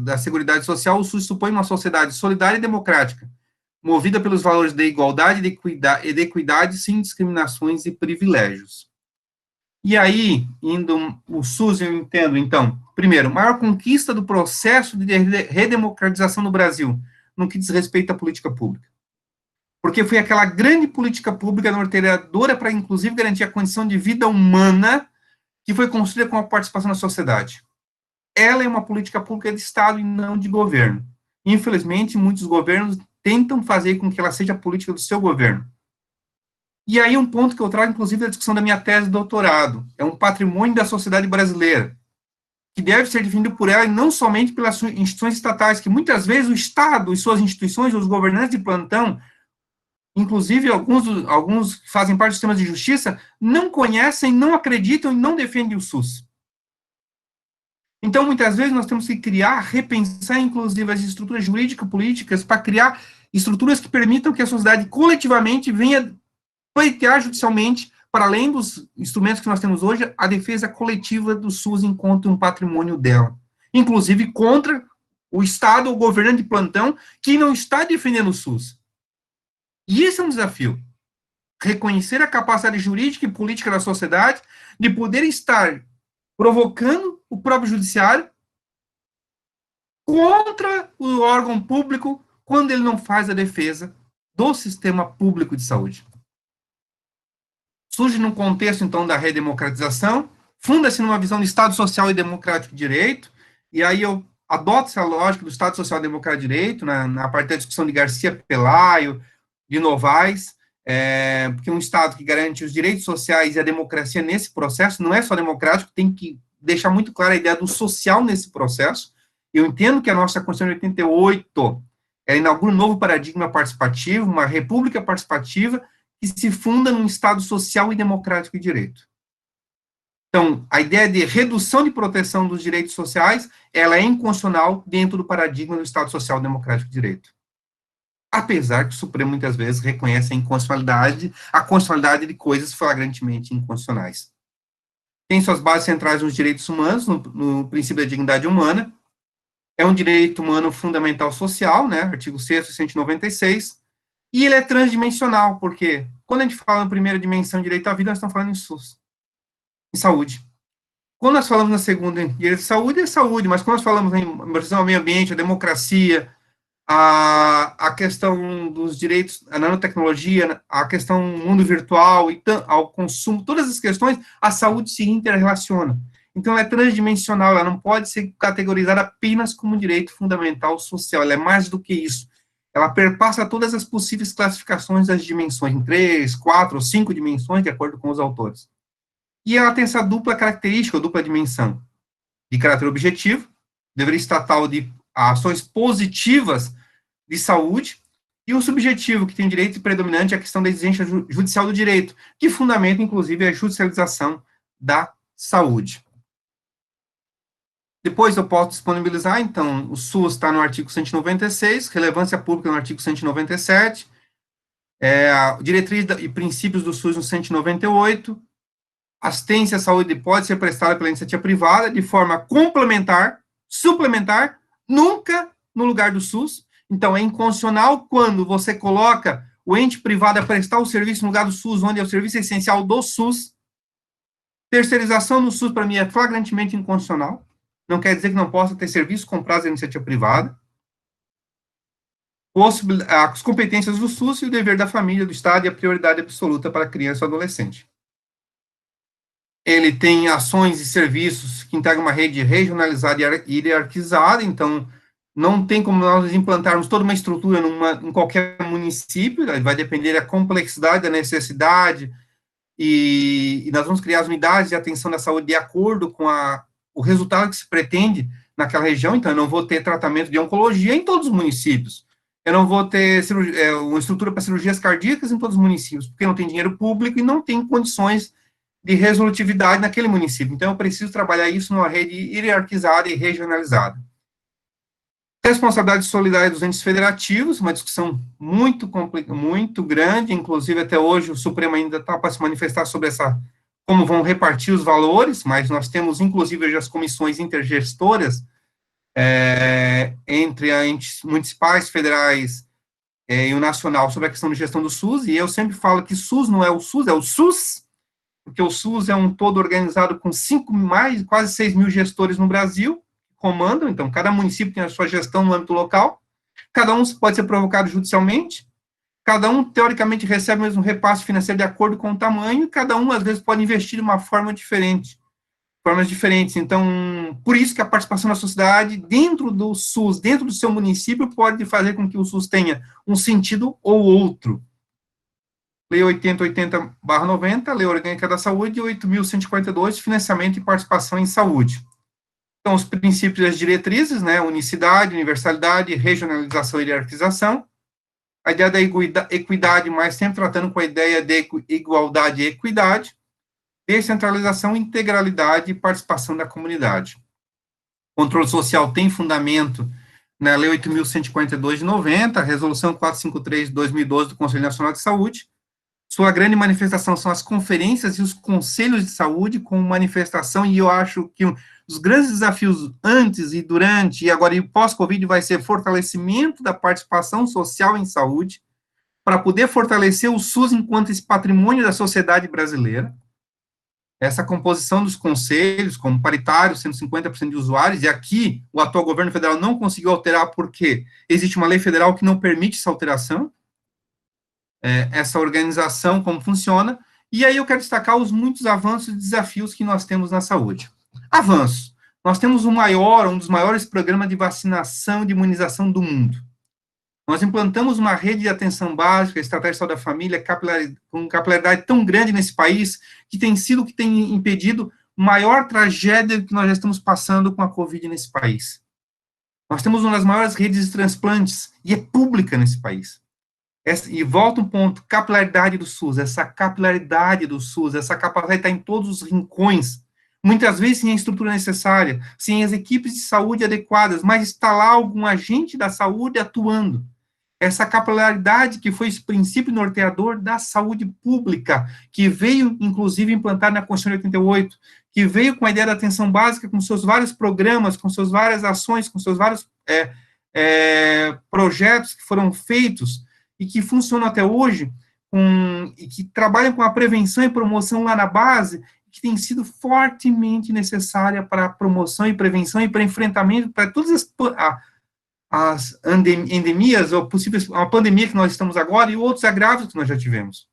da Seguridade Social, o SUS supõe uma sociedade solidária e democrática, movida pelos valores de igualdade e de equidade, sem discriminações e privilégios. E aí, o SUS, eu entendo, então, primeiro, maior conquista do processo de redemocratização no Brasil, no que diz respeito à política pública. Porque foi aquela grande política pública norteadora para, inclusive, garantir a condição de vida humana que foi construída com a participação da sociedade. Ela é uma política pública de Estado e não de governo. Infelizmente, muitos governos tentam fazer com que ela seja a política do seu governo. E aí um ponto que eu trago, inclusive, da discussão da minha tese de doutorado, é um patrimônio da sociedade brasileira, que deve ser definido por ela e não somente pelas instituições estatais, que muitas vezes o Estado e suas instituições, os governantes de plantão, inclusive alguns que fazem parte dos sistemas de justiça, não conhecem, não acreditam e não defendem o SUS. Então, muitas vezes, nós temos que criar, repensar, inclusive, as estruturas jurídico-políticas para criar estruturas que permitam que a sociedade coletivamente venha pleitear judicialmente, para além dos instrumentos que nós temos hoje, a defesa coletiva do SUS enquanto um patrimônio dela. Inclusive contra o Estado ou o governante de plantão que não está defendendo o SUS. E esse é um desafio. Reconhecer a capacidade jurídica e política da sociedade de poder estar provocando o próprio judiciário contra o órgão público quando ele não faz a defesa do sistema público de saúde. Surge num contexto, então, da redemocratização, funda-se numa visão de Estado social e democrático de direito, e aí eu adoto essa lógica do Estado social e democrático de direito, a partir da discussão de Garcia Pelayo, de Novaes, porque um Estado que garante os direitos sociais e a democracia nesse processo, não é só democrático, tem que deixar muito clara a ideia do social nesse processo. Eu entendo que a nossa Constituição de 88, ela inaugura um novo paradigma participativo, uma república participativa, que se funda num Estado social e democrático de direito. Então, a ideia de redução de proteção dos direitos sociais, ela é inconstitucional dentro do paradigma do Estado social e democrático de direito. Apesar que o Supremo, muitas vezes, reconhece a constitucionalidade de coisas flagrantemente inconstitucionais. Tem suas bases centrais nos direitos humanos, no princípio da dignidade humana, é um direito humano fundamental social, né, artigo 6º e 196, e ele é transdimensional, porque quando a gente fala na primeira dimensão, direito à vida, nós estamos falando em SUS, em saúde. Quando nós falamos na segunda, em direito à saúde, é saúde, mas quando nós falamos em proteção ao meio ambiente, a democracia, a questão dos direitos, a nanotecnologia, a questão do mundo virtual, e ao consumo, todas as questões, a saúde se interrelaciona. Então, ela é transdimensional, ela não pode ser categorizada apenas como direito fundamental social, ela é mais do que isso. Ela perpassa todas as possíveis classificações das dimensões, em 3, 4 ou 5 dimensões, de acordo com os autores. E ela tem essa dupla característica, ou dupla dimensão, de caráter objetivo, dever estatal de ações positivas de saúde, e o subjetivo, que tem direito predominante, a questão da exigência judicial do direito, que fundamenta, inclusive, a judicialização da saúde. Depois eu posso disponibilizar, então, o SUS está no artigo 196, relevância pública no artigo 197, diretriz e princípios do SUS no 198, assistência à saúde pode ser prestada pela iniciativa privada de forma complementar, suplementar, nunca no lugar do SUS. Então, é inconstitucional quando você coloca o ente privado a prestar o serviço no lugar do SUS, onde é o serviço essencial do SUS. Terceirização no SUS, para mim, é flagrantemente inconstitucional. Não quer dizer que não possa ter serviço comprado da iniciativa privada. as competências do SUS e o dever da família, do Estado e a prioridade absoluta para a criança e o adolescente. Ele tem ações e serviços que integram uma rede regionalizada e hierarquizada, então não tem como nós implantarmos toda uma estrutura em qualquer município, vai depender da complexidade, da necessidade, e nós vamos criar as unidades de atenção da saúde de acordo com o resultado que se pretende naquela região. Então, eu não vou ter tratamento de oncologia em todos os municípios, eu não vou ter uma estrutura para cirurgias cardíacas em todos os municípios, porque não tem dinheiro público e não tem condições de resolutividade naquele município. Então, eu preciso trabalhar isso numa rede hierarquizada e regionalizada. Responsabilidade solidária dos entes federativos, uma discussão muito grande, inclusive até hoje o Supremo ainda está para se manifestar sobre como vão repartir os valores, mas nós temos inclusive hoje as comissões intergestoras entre entes municipais, federais e o nacional sobre a questão de gestão do SUS, e eu sempre falo que SUS não é o SUS, é o SUS, porque o SUS é um todo organizado com quase 6 mil gestores no Brasil, comandam, então cada município tem a sua gestão no âmbito local, cada um pode ser provocado judicialmente, cada um, teoricamente, recebe o mesmo repasse financeiro de acordo com o tamanho, e cada um, às vezes, pode investir de uma forma diferente, formas diferentes. Então, por isso que a participação da sociedade dentro do SUS, dentro do seu município, pode fazer com que o SUS tenha um sentido ou outro. Lei 8080/90, Lei Orgânica da Saúde, e 8.142, Financiamento e Participação em Saúde. Então, os princípios e as diretrizes, né, unicidade, universalidade, regionalização e hierarquização, a ideia da equidade, mas sempre tratando com a ideia de igualdade e equidade, descentralização, integralidade e participação da comunidade. O controle social tem fundamento na Lei 8.142 de 90, a Resolução 453 de 2012 do Conselho Nacional de Saúde. Sua grande manifestação são as conferências e os conselhos de saúde, com manifestação, e eu acho que os grandes desafios antes e durante, e agora e pós-Covid, vai ser fortalecimento da participação social em saúde, para poder fortalecer o SUS enquanto esse patrimônio da sociedade brasileira. Essa composição dos conselhos, como paritário, sendo 50% de usuários, e aqui o atual governo federal não conseguiu alterar porque existe uma lei federal que não permite essa alteração, essa organização, como funciona, e aí eu quero destacar os muitos avanços e desafios que nós temos na saúde. Avanços. Nós temos um dos maiores programas de vacinação e de imunização do mundo. Nós implantamos uma rede de atenção básica, estratégia de saúde da família, com capilaridade tão grande nesse país, que tem impedido a maior tragédia que nós já estamos passando com a Covid nesse país. Nós temos uma das maiores redes de transplantes, e é pública nesse país. E volta um ponto, capilaridade do SUS, essa capilaridade do SUS, essa capacidade de estar em todos os rincões, muitas vezes sem a estrutura necessária, sem as equipes de saúde adequadas, mas está lá algum agente da saúde atuando. Essa capilaridade que foi esse princípio norteador da saúde pública, que veio, inclusive, implantar na Constituição de 88, que veio com a ideia da atenção básica, com seus vários programas, com suas várias ações, com seus vários projetos que foram feitos, e que funcionam até hoje, e que trabalham com a prevenção e promoção lá na base, que tem sido fortemente necessária para a promoção e prevenção e para enfrentamento, para todas as endemias, ou possíveis, a pandemia que nós estamos agora, e outros agravos que nós já tivemos.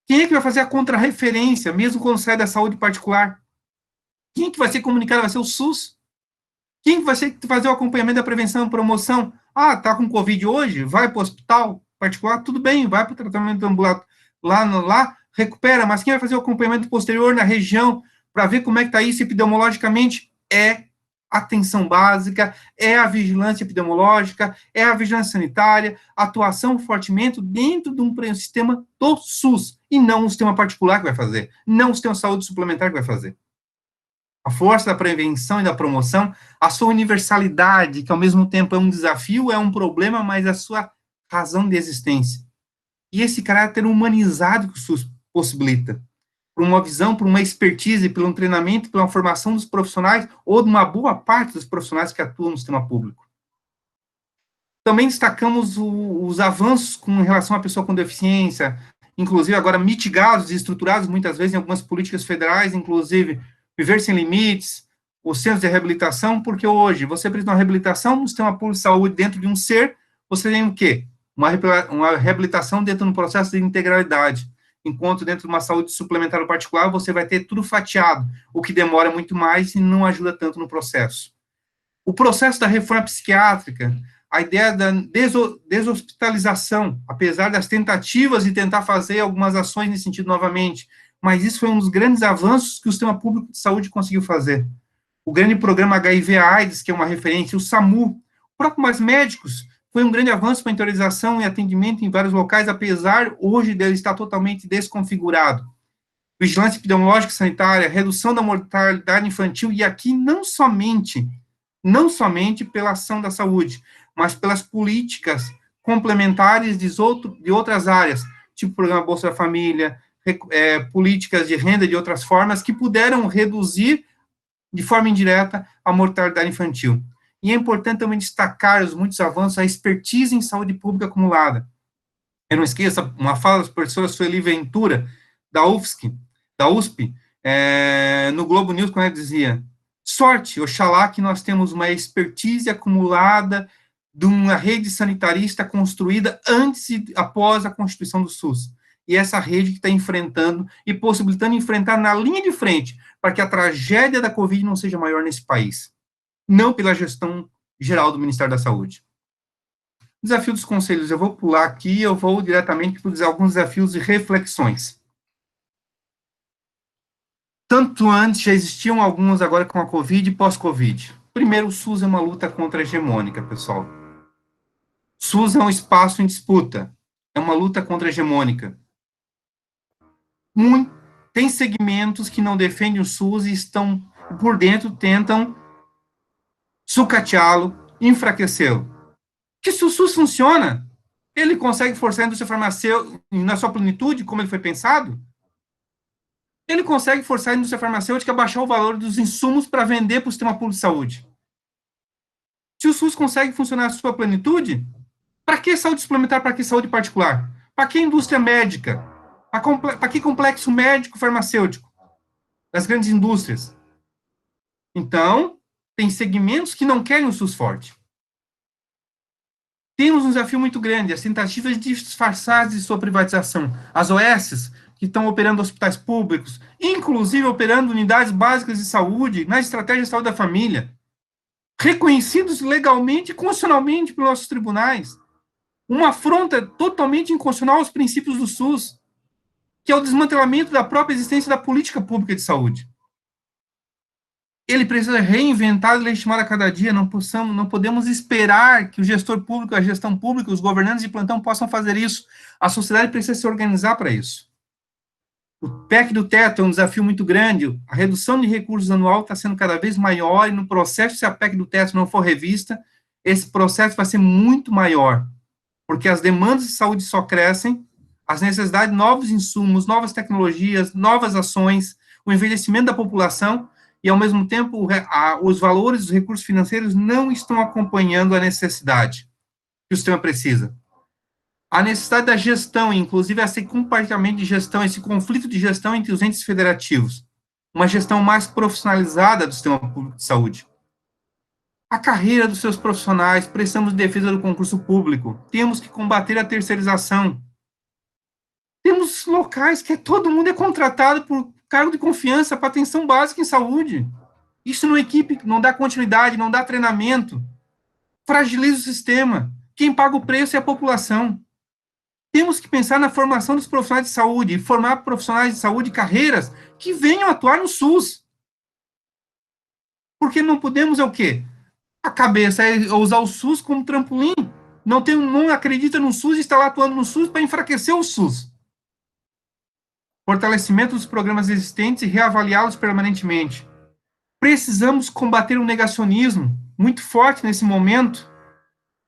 Quem é que vai fazer a contrarreferência, mesmo quando sai da saúde particular? Quem é que vai ser comunicado? Vai ser o SUS. Quem vai fazer o acompanhamento da prevenção e promoção? Ah, tá com Covid hoje? Vai para o hospital particular? Tudo bem, vai para o tratamento ambulatório lá, recupera, mas quem vai fazer o acompanhamento posterior na região para ver como é que está isso epidemiologicamente? É atenção básica, é a vigilância epidemiológica, é a vigilância sanitária, atuação fortemente dentro de um sistema do SUS, e não um sistema particular que vai fazer, não um sistema de saúde suplementar que vai fazer. A força da prevenção e da promoção, a sua universalidade, que ao mesmo tempo é um desafio, é um problema, mas a sua razão de existência. E esse caráter humanizado que o SUS possibilita, por uma visão, por uma expertise, pelo treinamento, pela formação dos profissionais, ou de uma boa parte dos profissionais que atuam no sistema público. Também destacamos os avanços com relação à pessoa com deficiência, inclusive agora mitigados e estruturados muitas vezes em algumas políticas federais, inclusive Viver Sem Limites, os centros de reabilitação, porque hoje você precisa de uma reabilitação no sistema público de saúde dentro de um ser, você tem o quê? Uma reabilitação dentro de um processo de integralidade, enquanto dentro de uma saúde suplementar particular, você vai ter tudo fatiado, o que demora muito mais e não ajuda tanto no processo. O processo da reforma psiquiátrica, a ideia da deshospitalização, apesar das tentativas de tentar fazer algumas ações nesse sentido novamente, mas isso foi um dos grandes avanços que o sistema público de saúde conseguiu fazer. O grande programa HIV/AIDS, que é uma referência, o SAMU, próprio mais médicos, foi um grande avanço para a interiorização e atendimento em vários locais, apesar hoje dele estar totalmente desconfigurado. Vigilância epidemiológica e sanitária, redução da mortalidade infantil, e aqui não somente pela ação da saúde, mas pelas políticas complementares de outras áreas, tipo o programa Bolsa da Família, políticas de renda de outras formas, que puderam reduzir de forma indireta a mortalidade infantil. E é importante também destacar os muitos avanços, a expertise em saúde pública acumulada. Eu não esqueço uma fala da professora Sueli Ventura, da USP, no Globo News, quando ela dizia: sorte, oxalá que nós temos uma expertise acumulada de uma rede sanitarista construída antes e após a constituição do SUS. E essa rede que está enfrentando e possibilitando enfrentar na linha de frente, para que a tragédia da Covid não seja maior nesse país. Não pela gestão geral do Ministério da Saúde. Desafio dos conselhos, eu vou pular aqui, eu vou diretamente para alguns desafios e reflexões. Tanto antes, já existiam alguns agora com a Covid e pós-Covid. Primeiro, o SUS é uma luta contra-hegemônica, pessoal. SUS é um espaço em disputa, é uma luta contra-hegemônica. Tem segmentos que não defendem o SUS e estão, por dentro, tentam sucateá-lo, enfraquecê-lo. Que se o SUS funciona, ele consegue forçar a indústria farmacêutica na sua plenitude, como ele foi pensado? Ele consegue forçar a indústria farmacêutica a baixar o valor dos insumos para vender para o sistema público de saúde. Se o SUS consegue funcionar na sua plenitude, para que saúde suplementar, para que saúde particular? Para que indústria médica? Para que complexo médico farmacêutico? Das grandes indústrias. Então, tem segmentos que não querem o SUS forte. Temos um desafio muito grande, as tentativas disfarçadas de sua privatização. As OSs, que estão operando hospitais públicos, inclusive operando unidades básicas de saúde, na estratégia de saúde da família, reconhecidos legalmente e constitucionalmente pelos nossos tribunais. Uma afronta totalmente inconstitucional aos princípios do SUS, que é o desmantelamento da própria existência da política pública de saúde. Ele precisa reinventar e legitimar a cada dia, não podemos esperar que o gestor público, a gestão pública, os governantes de plantão possam fazer isso. A sociedade precisa se organizar para isso. O PEC do teto é um desafio muito grande, a redução de recursos anual está sendo cada vez maior, e no processo, se a PEC do teto não for revista, esse processo vai ser muito maior, porque as demandas de saúde só crescem, as necessidades de novos insumos, novas tecnologias, novas ações, o envelhecimento da população, e, ao mesmo tempo, os valores dos recursos financeiros não estão acompanhando a necessidade que o sistema precisa. A necessidade da gestão, inclusive esse compartilhamento de gestão, esse conflito de gestão entre os entes federativos, uma gestão mais profissionalizada do sistema público de saúde. A carreira dos seus profissionais, precisamos de defesa do concurso público, temos que combater a terceirização. Temos locais que todo mundo é contratado por cargo de confiança para atenção básica em saúde. Isso não equipe, não dá continuidade, não dá treinamento, fragiliza o sistema. Quem paga o preço é a população. Temos que pensar na formação dos profissionais de saúde, formar profissionais de saúde, carreiras que venham atuar no SUS. Porque não podemos o quê? A cabeça é usar o SUS como trampolim. Não acredita no SUS e está lá atuando no SUS para enfraquecer o SUS. Fortalecimento dos programas existentes e reavaliá-los permanentemente. Precisamos combater o negacionismo, muito forte nesse momento,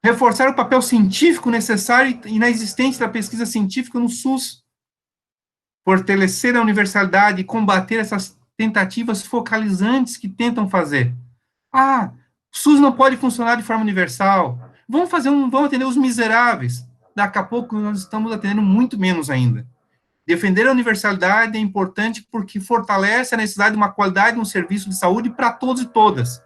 reforçar o papel científico necessário e na existência da pesquisa científica no SUS, fortalecer a universalidade e combater essas tentativas focalizantes que tentam fazer. O SUS não pode funcionar de forma universal, vamos atender os miseráveis. Daqui a pouco nós estamos atendendo muito menos ainda. Defender a universalidade é importante porque fortalece a necessidade de uma qualidade no serviço de saúde para todos e todas.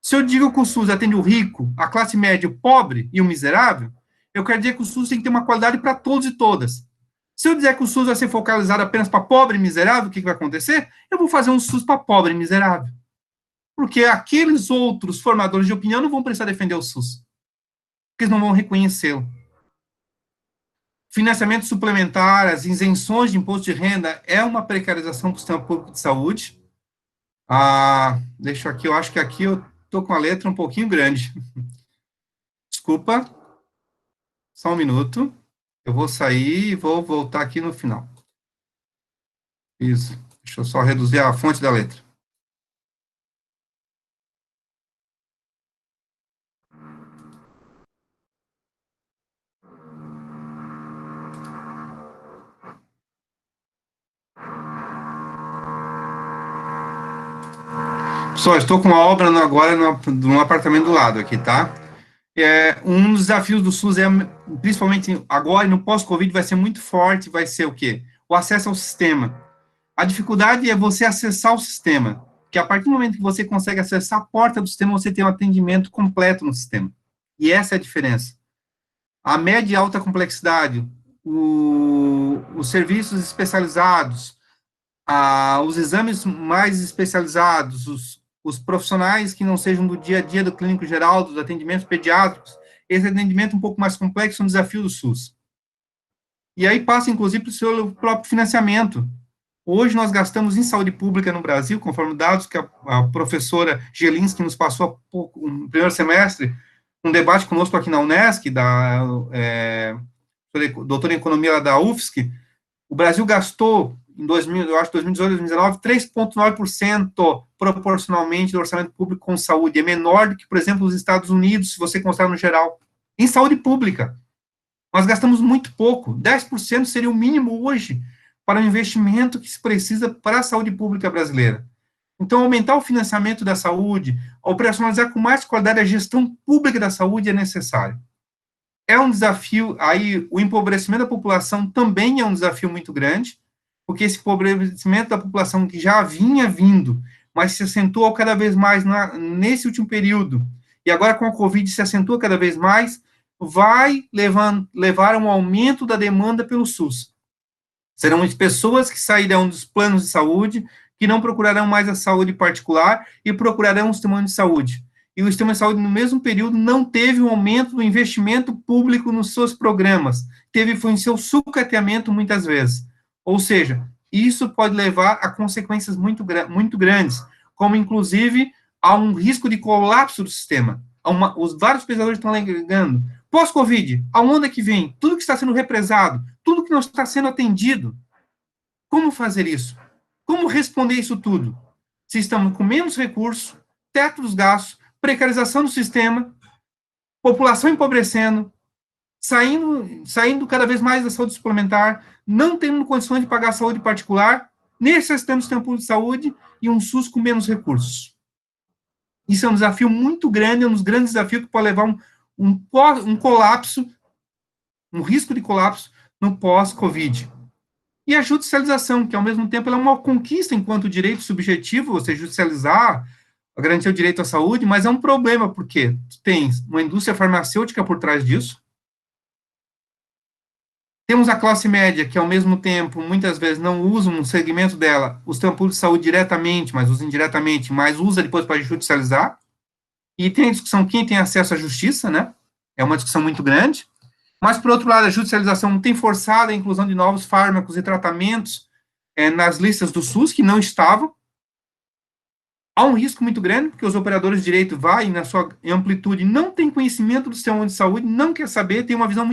Se eu digo que o SUS atende o rico, a classe média, o pobre e o miserável, eu quero dizer que o SUS tem que ter uma qualidade para todos e todas. Se eu dizer que o SUS vai ser focalizado apenas para pobre e miserável, o que vai acontecer? Eu vou fazer um SUS para pobre e miserável. Porque aqueles outros formadores de opinião não vão precisar defender o SUS. Porque eles não vão reconhecê-lo. Financiamento suplementar, as isenções de imposto de renda é uma precarização do sistema público de saúde. Deixa aqui, eu acho que aqui eu estou com a letra um pouquinho grande. Desculpa. Só um minuto. Eu vou sair e vou voltar aqui no final. Isso. Deixa eu só reduzir a fonte da letra. Pessoal, estou com uma obra agora no apartamento do lado aqui, tá? Um dos desafios do SUS principalmente agora e no pós-Covid, vai ser muito forte, vai ser o quê? O acesso ao sistema. A dificuldade é você acessar o sistema, que a partir do momento que você consegue acessar a porta do sistema, você tem um atendimento completo no sistema. E essa é a diferença. A média e alta complexidade, os serviços especializados, os exames mais especializados, os profissionais que não sejam do dia a dia do clínico geral, dos atendimentos pediátricos, esse atendimento um pouco mais complexo é um desafio do SUS. E aí passa, inclusive, para o seu próprio financiamento. Hoje nós gastamos em saúde pública no Brasil, conforme dados que a professora Gelinski nos passou há pouco, no primeiro semestre, um debate conosco aqui na Unesc, doutora em economia da UFSC, o Brasil gastou em 2018, 2019, 3,9% proporcionalmente do orçamento público com saúde. É menor do que, por exemplo, os Estados Unidos, se você considerar no geral. Em saúde pública, nós gastamos muito pouco. 10% seria o mínimo hoje para o investimento que se precisa para a saúde pública brasileira. Então, aumentar o financiamento da saúde, operacionalizar com mais qualidade a gestão pública da saúde é necessário. É um desafio, aí o empobrecimento da população também é um desafio muito grande, porque esse empobrecimento da população que já vinha vindo, mas se acentuou cada vez mais nesse último período, e agora com a Covid se acentua cada vez mais, vai levar a um aumento da demanda pelo SUS. Serão as pessoas que sairão dos planos de saúde, que não procurarão mais a saúde particular e procurarão o sistema de saúde. E o sistema de saúde, no mesmo período, não teve um aumento do investimento público nos seus programas. Foi em seu sucateamento, muitas vezes. Ou seja, isso pode levar a consequências muito grandes, como, inclusive, a um risco de colapso do sistema. Os vários pesquisadores estão alegando. Pós-Covid, aonde é que vem? Tudo que está sendo represado, tudo que não está sendo atendido. Como fazer isso? Como responder isso tudo? Se estamos com menos recursos, teto dos gastos, precarização do sistema, população empobrecendo, saindo cada vez mais da saúde suplementar, não tendo condições de pagar a saúde particular, necessitando do sistema público de saúde e um SUS com menos recursos. Isso é um desafio muito grande, é um dos grandes desafios que pode levar um colapso, um risco de colapso no pós-Covid. E a judicialização, que ao mesmo tempo ela é uma conquista enquanto direito subjetivo, você judicializar, garantir o direito à saúde, mas é um problema, porque tem uma indústria farmacêutica por trás disso, temos a classe média, que ao mesmo tempo, muitas vezes não usa um segmento dela, o sistema público de saúde diretamente, mas usa indiretamente, mas usa depois para judicializar, e tem a discussão quem tem acesso à justiça, né? É uma discussão muito grande. Mas, por outro lado, a judicialização tem forçado a inclusão de novos fármacos e tratamentos nas listas do SUS, que não estavam. Há um risco muito grande, porque os operadores de direito vai, na sua amplitude, não tem conhecimento do sistema de saúde, não quer saber, tem uma visão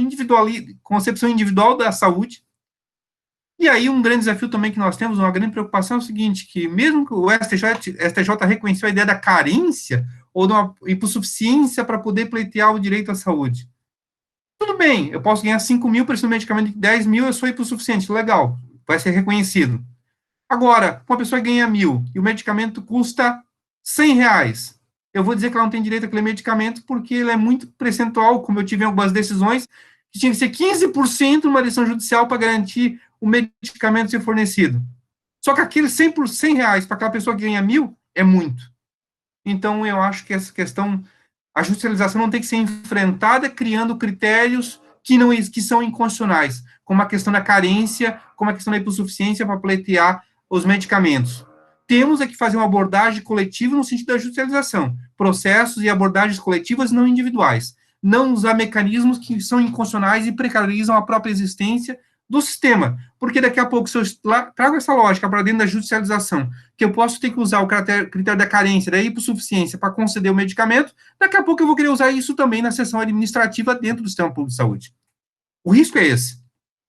concepção individual da saúde. E aí, um grande desafio também que nós temos, uma grande preocupação é o seguinte, que mesmo que o STJ reconheceu a ideia da carência, ou de uma hipossuficiência para poder pleitear o direito à saúde. Tudo bem, eu posso ganhar 5 mil, preço do medicamento de 10 mil, eu sou hipossuficiente, legal, vai ser reconhecido. Agora, uma pessoa ganha 1.000 e o medicamento custa R$100, eu vou dizer que ela não tem direito àquele medicamento porque ele é muito percentual, como eu tive em algumas decisões, que tinha que ser 15% numa decisão judicial para garantir o medicamento ser fornecido. Só que aquele 100 por R$100 para aquela pessoa que ganha 1.000 é muito. Então, eu acho que essa questão, a judicialização não tem que ser enfrentada criando critérios que são inconstitucionais, como a questão da carência, como a questão da hipossuficiência para pleitear os medicamentos. Temos é que fazer uma abordagem coletiva no sentido da judicialização, processos e abordagens coletivas não individuais, não usar mecanismos que são inconstitucionais e precarizam a própria existência do sistema, porque daqui a pouco, se eu trago essa lógica para dentro da judicialização, que eu posso ter que usar o critério da carência, da hipossuficiência para conceder o medicamento, daqui a pouco eu vou querer usar isso também na sessão administrativa dentro do sistema público de saúde. O risco é esse.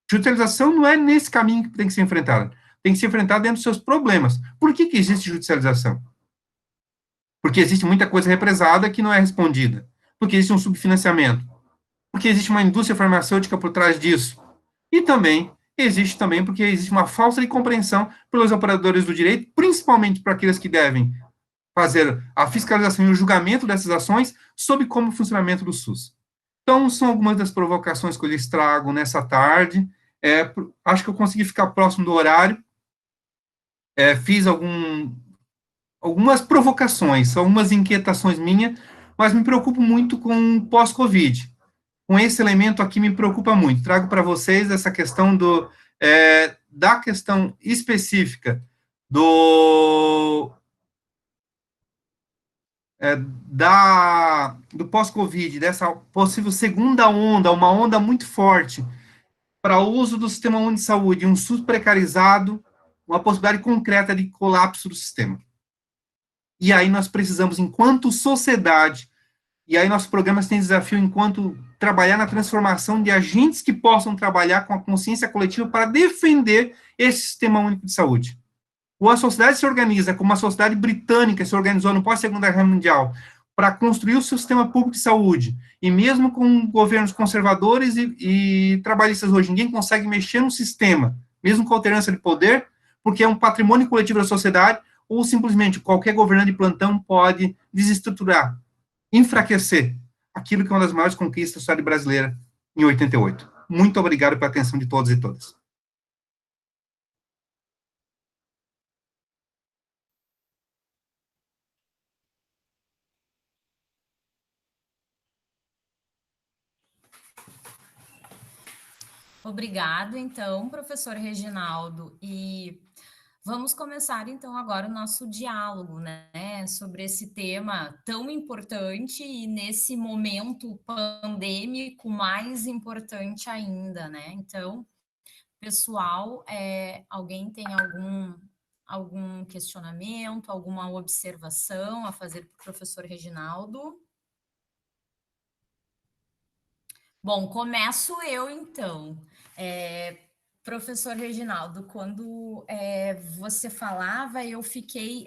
Judicialização não é nesse caminho que tem que ser enfrentada. Tem que ser enfrentada dentro dos seus problemas. Por que existe judicialização? Porque existe muita coisa represada que não é respondida. Porque existe um subfinanciamento. Porque existe uma indústria farmacêutica por trás disso. E também existe porque existe uma falta de compreensão pelos operadores do direito, principalmente para aqueles que devem fazer a fiscalização e o julgamento dessas ações sobre como o funcionamento do SUS. Então, são algumas das provocações que eu lhes trago nessa tarde. Acho que eu consegui ficar próximo do horário. Fiz algumas provocações, algumas inquietações minhas, mas me preocupo muito com o pós-Covid. Com esse elemento aqui me preocupa muito. Trago para vocês essa questão da questão específica do pós-Covid, dessa possível segunda onda, uma onda muito forte para o uso do Sistema Único de Saúde, um SUS precarizado, uma possibilidade concreta de colapso do sistema. E aí nós precisamos, enquanto sociedade, e aí nossos programas têm desafio enquanto trabalhar na transformação de agentes que possam trabalhar com a consciência coletiva para defender esse Sistema Único de Saúde. Ou a sociedade se organiza, como a sociedade britânica se organizou no pós-Segunda Guerra Mundial, para construir o seu sistema público de saúde, e mesmo com governos conservadores e trabalhistas hoje, ninguém consegue mexer no sistema, mesmo com alternância de poder, porque é um patrimônio coletivo da sociedade, ou simplesmente qualquer governante de plantão pode desestruturar, enfraquecer aquilo que é uma das maiores conquistas da sociedade brasileira em 88. Muito obrigado pela atenção de todos e todas. Obrigado, então, professor Reginaldo. E vamos começar, então, agora o nosso diálogo, né, sobre esse tema tão importante e nesse momento pandêmico mais importante ainda, né? Então, pessoal, alguém tem algum questionamento, alguma observação a fazer para o professor Reginaldo? Bom, começo eu, então. Professor Reginaldo, quando você falava, eu fiquei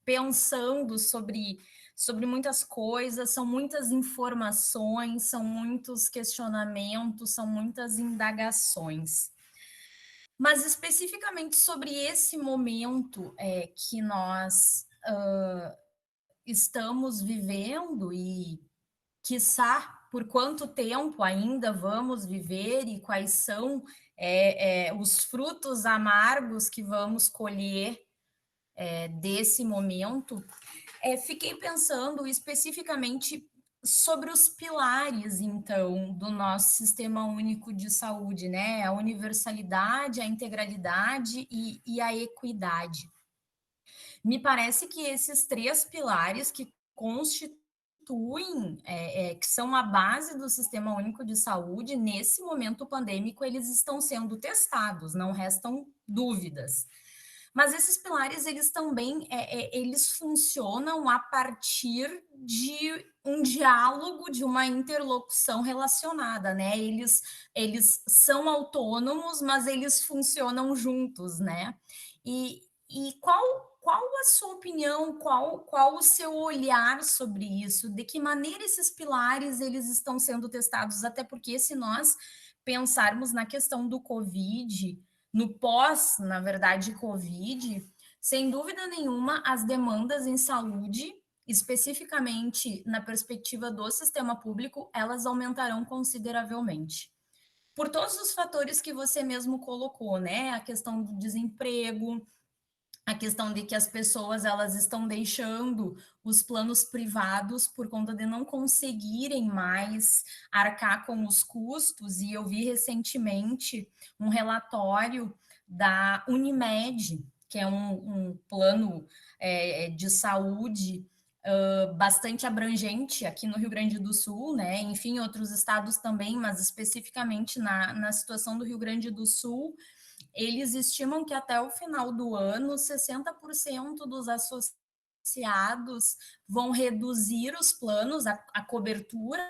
pensando sobre muitas coisas, são muitas informações, são muitos questionamentos, são muitas indagações. Mas especificamente sobre esse momento que nós estamos vivendo e, quiçá, por quanto tempo ainda vamos viver e quais são os frutos amargos que vamos colher desse momento, fiquei pensando especificamente sobre os pilares, então, do nosso Sistema Único de Saúde, né? A universalidade, a integralidade e a equidade. Me parece que esses três pilares que constituem, que são a base do Sistema Único de Saúde, nesse momento pandêmico, eles estão sendo testados, não restam dúvidas. Mas esses pilares, eles também, eles funcionam a partir de um diálogo, de uma interlocução relacionada, né? Eles são autônomos, mas eles funcionam juntos, né? E qual a sua opinião, qual o seu olhar sobre isso? De que maneira esses pilares, eles estão sendo testados? Até porque se nós pensarmos na questão do Covid, no pós, na verdade, Covid, sem dúvida nenhuma, as demandas em saúde, especificamente na perspectiva do sistema público, elas aumentarão consideravelmente. Por todos os fatores que você mesmo colocou, né? A questão do desemprego, a questão de que as pessoas elas estão deixando os planos privados por conta de não conseguirem mais arcar com os custos, e eu vi recentemente um relatório da Unimed, que é um plano de saúde bastante abrangente aqui no Rio Grande do Sul, né? Enfim, outros estados também, mas especificamente na situação do Rio Grande do Sul, eles estimam que até o final do ano, 60% dos associados vão reduzir os planos, a cobertura,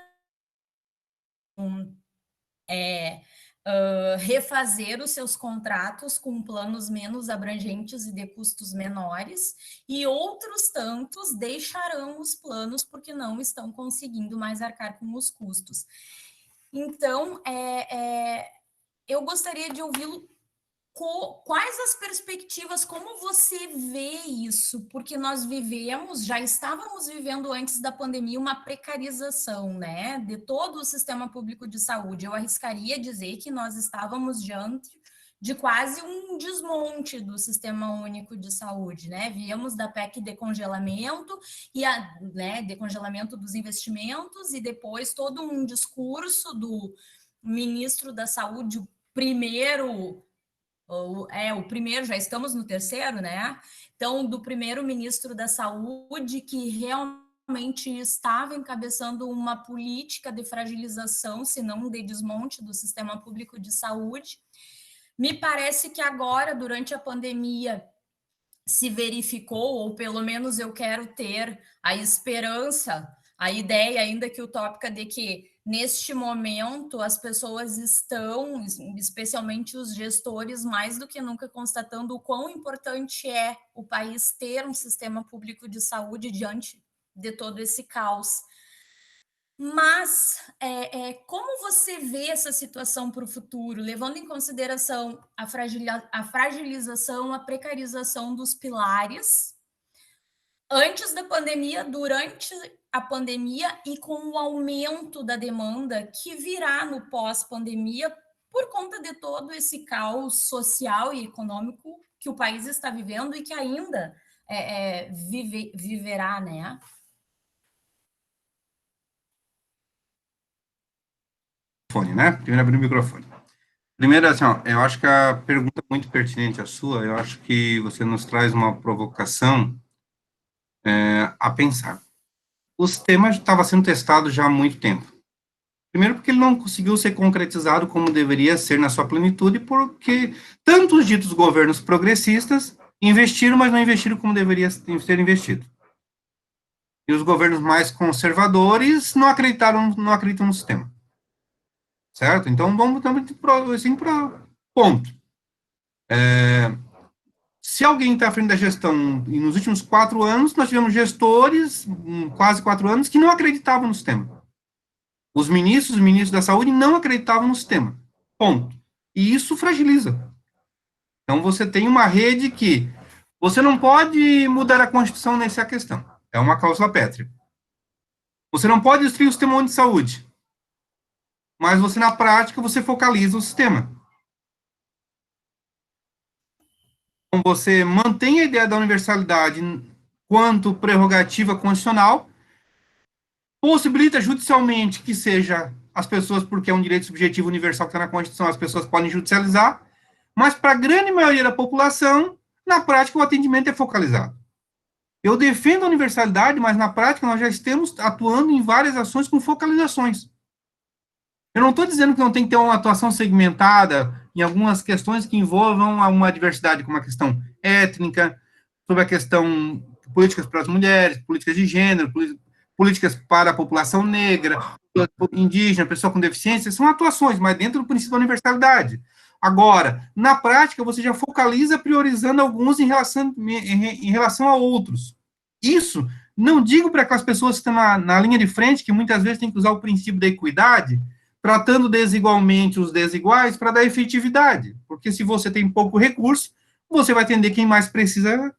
refazer os seus contratos com planos menos abrangentes e de custos menores, e outros tantos deixarão os planos porque não estão conseguindo mais arcar com os custos. Então, eu gostaria de ouvi-lo. Quais as perspectivas, como você vê isso? Porque nós já estávamos vivendo antes da pandemia uma precarização, né, de todo o sistema público de saúde. Eu arriscaria dizer que nós estávamos diante de quase um desmonte do Sistema Único de Saúde, né? Víamos da PEC de congelamento de congelamento dos investimentos, e depois todo um discurso do ministro da Saúde, o primeiro, já estamos no terceiro, né? Então, do primeiro-ministro da Saúde, que realmente estava encabeçando uma política de fragilização, se não de desmonte do sistema público de saúde. Me parece que agora, durante a pandemia, se verificou, ou pelo menos eu quero ter a esperança, a ideia, ainda que utópica, de que neste momento as pessoas estão, especialmente os gestores, mais do que nunca constatando o quão importante é o país ter um sistema público de saúde diante de todo esse caos. Mas como você vê essa situação para o futuro, levando em consideração a fragilização, a precarização dos pilares, antes da pandemia, durante a pandemia e com o aumento da demanda que virá no pós-pandemia por conta de todo esse caos social e econômico que o país está vivendo e que ainda viverá, né? Né? Primeiro abrir o microfone. Primeiro, assim, ó, eu acho que a pergunta é muito pertinente a sua, eu acho que você nos traz uma provocação a pensar. O sistema estava sendo testado já há muito tempo. Primeiro porque ele não conseguiu ser concretizado como deveria ser na sua plenitude, porque tanto os ditos governos progressistas investiram, mas não investiram como deveria ser investido. E os governos mais conservadores não acreditam no sistema. Certo? Então, vamos assim, para ponto. Se alguém está à frente da gestão, e nos últimos 4 anos, nós tivemos gestores, quase 4 anos, que não acreditavam no sistema. Os ministros da saúde não acreditavam no sistema. Ponto. E isso fragiliza. Então, você tem uma rede que você não pode mudar a Constituição nessa questão. É uma cláusula pétrea. Você não pode destruir o sistema de saúde. Mas você, na prática, você focaliza o sistema. Então, você mantém a ideia da universalidade quanto prerrogativa constitucional, possibilita judicialmente que seja as pessoas, porque é um direito subjetivo universal que está na Constituição, as pessoas podem judicializar, mas para a grande maioria da população, na prática, o atendimento é focalizado. Eu defendo a universalidade, mas na prática nós já estamos atuando em várias ações com focalizações. Eu não estou dizendo que não tem que ter uma atuação segmentada em algumas questões que envolvam uma diversidade, como a questão étnica, sobre a questão de políticas para as mulheres, políticas de gênero, políticas para a população negra, indígena, pessoa com deficiência, são atuações, mas dentro do princípio da universalidade. Agora, na prática, você já focaliza priorizando alguns em relação a outros. Isso, não digo para aquelas pessoas que estão na linha de frente, que muitas vezes tem que usar o princípio da equidade, tratando desigualmente os desiguais para dar efetividade, porque se você tem pouco recurso, você vai atender quem mais precisa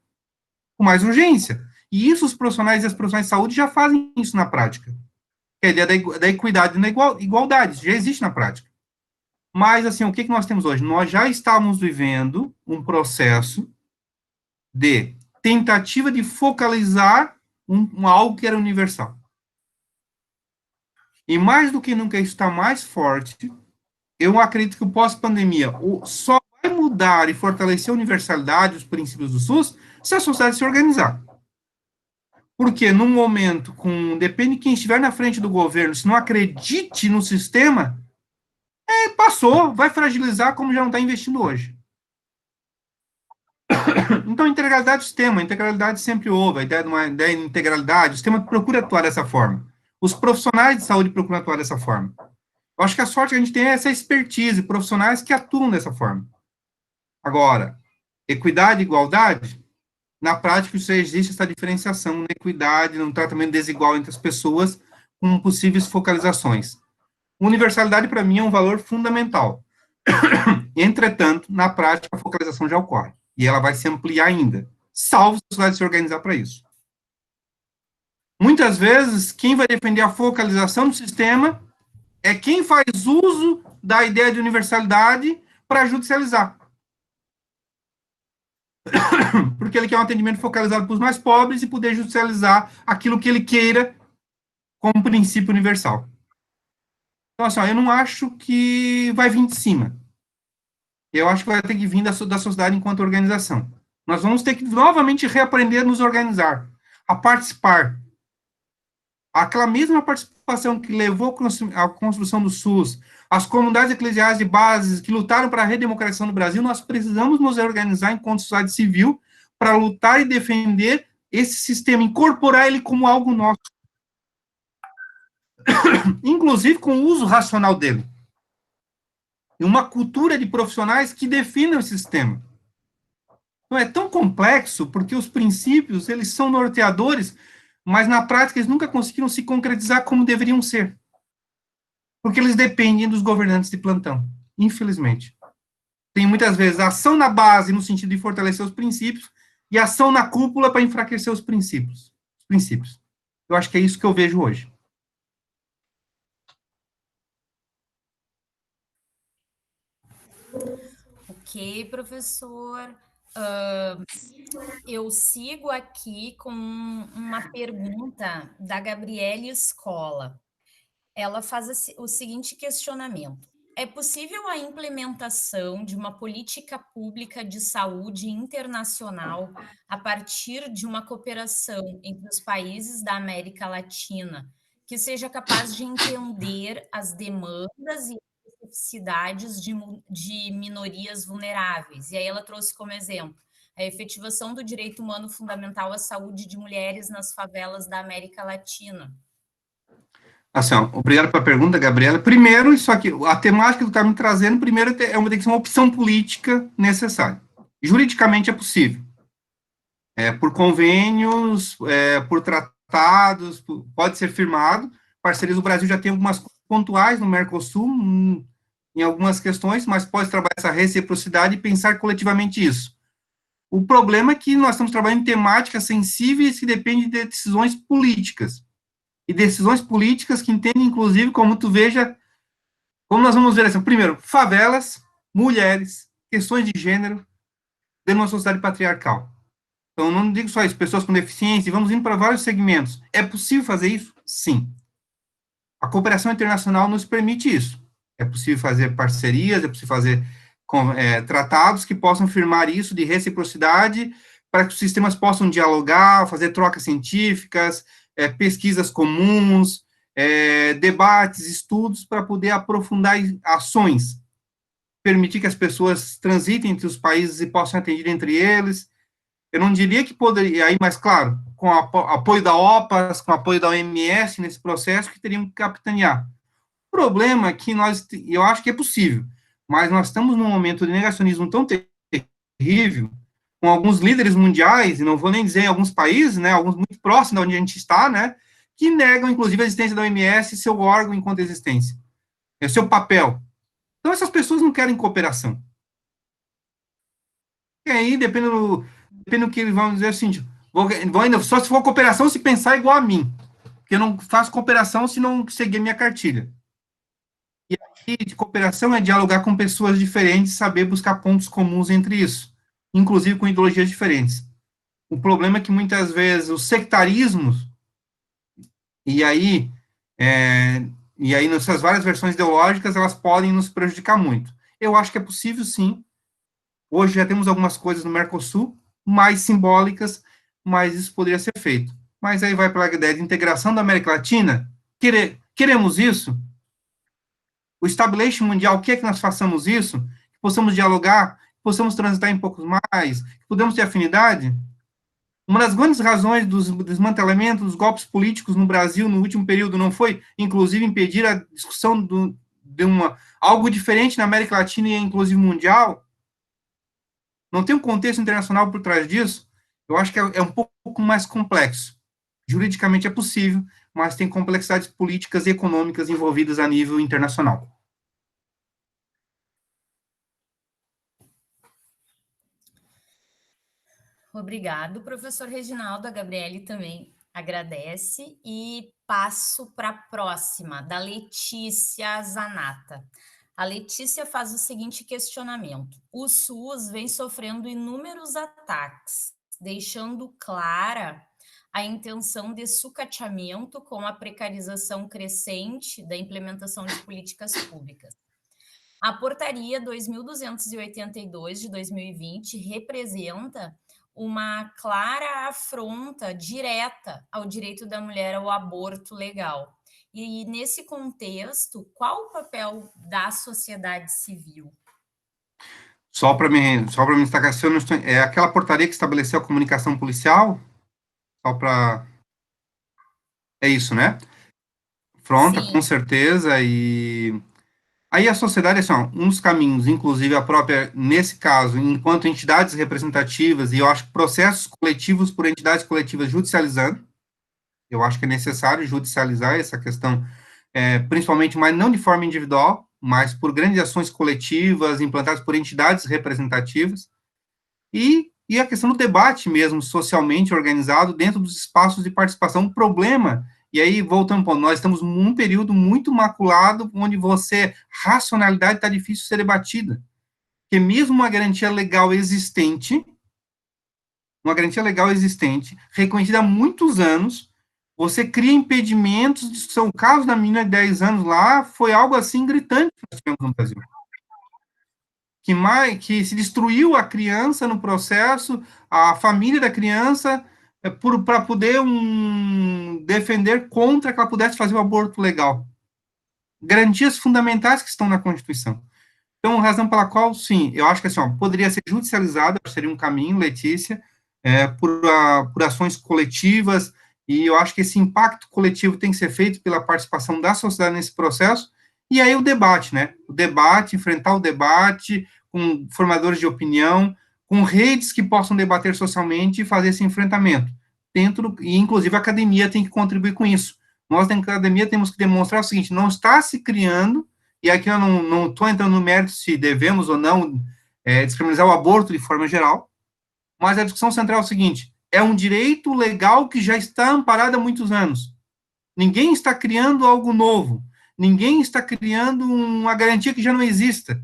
com mais urgência. E isso os profissionais e as profissionais de saúde já fazem isso na prática. A ideia da equidade e da igualdade já existe na prática. Mas, assim, o que nós temos hoje? Nós já estamos vivendo um processo de tentativa de focalizar algo que era universal. E mais do que nunca isso está mais forte. Eu acredito que o pós-pandemia só vai mudar e fortalecer a universalidade, os princípios do SUS, se a sociedade se organizar. Porque num momento depende de quem estiver na frente do governo, se não acredite no sistema, passou, vai fragilizar como já não está investindo hoje. Então, integralidade do sistema, integralidade sempre houve, a ideia de uma ideia de integralidade, o sistema procura atuar dessa forma. Os profissionais de saúde procuram atuar dessa forma. Eu acho que a sorte que a gente tem é essa expertise, profissionais que atuam dessa forma. Agora, equidade e igualdade, na prática isso existe essa diferenciação na equidade, num tratamento desigual entre as pessoas, com possíveis focalizações. Universalidade, para mim, é um valor fundamental. Entretanto, na prática, a focalização já ocorre. E ela vai se ampliar ainda, salvo se a sociedade se organizar para isso. Muitas vezes, quem vai defender a focalização do sistema é quem faz uso da ideia de universalidade para judicializar. Porque ele quer um atendimento focalizado para os mais pobres e poder judicializar aquilo que ele queira como princípio universal. Então, assim, eu não acho que vai vir de cima. Eu acho que vai ter que vir da sociedade enquanto organização. Nós vamos ter que novamente reaprender a nos organizar, a participar. Aquela mesma participação que levou à construção do SUS, as comunidades eclesiais de base que lutaram para a redemocratização do Brasil, nós precisamos nos organizar enquanto sociedade civil para lutar e defender esse sistema, incorporar ele como algo nosso. Inclusive com o uso racional dele. E uma cultura de profissionais que definem o sistema. Então, é tão complexo, porque os princípios, eles são norteadores, mas na prática eles nunca conseguiram se concretizar como deveriam ser. Porque eles dependem dos governantes de plantão, infelizmente. Tem muitas vezes ação na base, no sentido de fortalecer os princípios, e ação na cúpula para enfraquecer os princípios. Eu acho que é isso que eu vejo hoje. Ok, professor. Eu sigo aqui com uma pergunta da Gabriele Escola. Ela faz o seguinte questionamento: é possível a implementação de uma política pública de saúde internacional a partir de uma cooperação entre os países da América Latina que seja capaz de entender as demandas e especificidades de minorias vulneráveis? E aí ela trouxe como exemplo a efetivação do direito humano fundamental à saúde de mulheres nas favelas da América Latina. Assim, ó, obrigado pela pergunta, Gabriela. Primeiro, isso aqui, a temática que tu está me trazendo, primeiro, tem que ser uma opção política necessária. Juridicamente é possível. Por convênios, por tratados, pode ser firmado. Parcerias do Brasil já tem algumas pontuais no Mercosul, em algumas questões, mas pode trabalhar essa reciprocidade e pensar coletivamente isso. O problema é que nós estamos trabalhando em temáticas sensíveis que dependem de decisões políticas. E decisões políticas que entendem, inclusive, como nós vamos ver assim, primeiro, favelas, mulheres, questões de gênero, dentro de uma sociedade patriarcal. Então, não digo só isso, pessoas com deficiência, vamos indo para vários segmentos. É possível fazer isso? Sim. A cooperação internacional nos permite isso. É possível fazer parcerias, é possível fazer tratados que possam firmar isso de reciprocidade, para que os sistemas possam dialogar, fazer trocas científicas, pesquisas comuns, debates, estudos, para poder aprofundar ações, permitir que as pessoas transitem entre os países e possam atender entre eles. Eu não diria que poderia, aí, mas claro, com o apoio da OPAS, com o apoio da OMS nesse processo, que teriam que capitanear. O problema é que eu acho que é possível, mas nós estamos num momento de negacionismo tão terrível, com alguns líderes mundiais, e não vou nem dizer em alguns países, né, alguns muito próximos de onde a gente está, né, que negam, inclusive, a existência da OMS e seu órgão enquanto existência, seu papel. Então, essas pessoas não querem cooperação. E aí, depende do que eles vão dizer assim, só se for cooperação se pensar igual a mim, porque eu não faço cooperação se não seguir minha cartilha. E aí, de cooperação é dialogar com pessoas diferentes, saber buscar pontos comuns entre isso, inclusive com ideologias diferentes. O problema é que muitas vezes os sectarismos, e aí, nessas várias versões ideológicas, elas podem nos prejudicar muito. Eu acho que é possível, sim. Hoje já temos algumas coisas no Mercosul mais simbólicas, mas isso poderia ser feito. Mas aí vai para a ideia de integração da América Latina. Queremos isso? O establishment mundial quer que nós façamos isso? Que possamos dialogar, que possamos transitar em poucos mais, que podemos ter afinidade? Uma das grandes razões do desmantelamento dos golpes políticos no Brasil no último período não foi, inclusive, impedir a discussão de algo diferente na América Latina e, inclusive, mundial? Não tem um contexto internacional por trás disso? Eu acho que é um pouco mais complexo. Juridicamente é possível, mas tem complexidades políticas e econômicas envolvidas a nível internacional. Obrigado, professor Reginaldo. A Gabriele também agradece. E passo para a próxima, da Letícia Zanata. A Letícia faz o seguinte questionamento: o SUS vem sofrendo inúmeros ataques, deixando clara a intenção de sucateamento com a precarização crescente da implementação de políticas públicas. A portaria 2282 de 2020 representa uma clara afronta direta ao direito da mulher ao aborto legal. E nesse contexto, qual o papel da sociedade civil? Só para me destacar, se eu não estou, é aquela portaria que estabeleceu a comunicação policial? Só para... É isso, né? Fronta, Sim. com certeza, e... Aí a sociedade, assim, ó, um dos caminhos, inclusive a própria, nesse caso, enquanto entidades representativas, e eu acho que processos coletivos por entidades coletivas judicializando, eu acho que é necessário judicializar essa questão, principalmente, mas não de forma individual, mas por grandes ações coletivas implantadas por entidades representativas, e a questão do debate mesmo, socialmente organizado, dentro dos espaços de participação. Um problema, e aí, voltando para nós estamos num período muito maculado, onde racionalidade está difícil de ser debatida, porque mesmo uma garantia legal existente, reconhecida há muitos anos, você cria impedimentos de discussão. O caso da menina de 10 anos lá foi algo assim gritante que nós tivemos no Brasil. Que se destruiu a criança no processo, a família da criança, para poder defender contra que ela pudesse fazer o aborto legal. Garantias fundamentais que estão na Constituição. Então, razão pela qual, sim, eu acho que assim, ó, poderia ser judicializada, seria um caminho, Letícia, por ações coletivas, e eu acho que esse impacto coletivo tem que ser feito pela participação da sociedade nesse processo, e aí o debate, né? O debate, enfrentar o debate com formadores de opinião, com redes que possam debater socialmente e fazer esse enfrentamento. E inclusive a academia tem que contribuir com isso. Nós, na academia, temos que demonstrar o seguinte: não está se criando, e aqui eu não estou entrando no mérito se devemos ou não descriminalizar o aborto de forma geral, mas a discussão central é o seguinte: é um direito legal que já está amparado há muitos anos. Ninguém está criando algo novo. Ninguém está criando uma garantia que já não exista.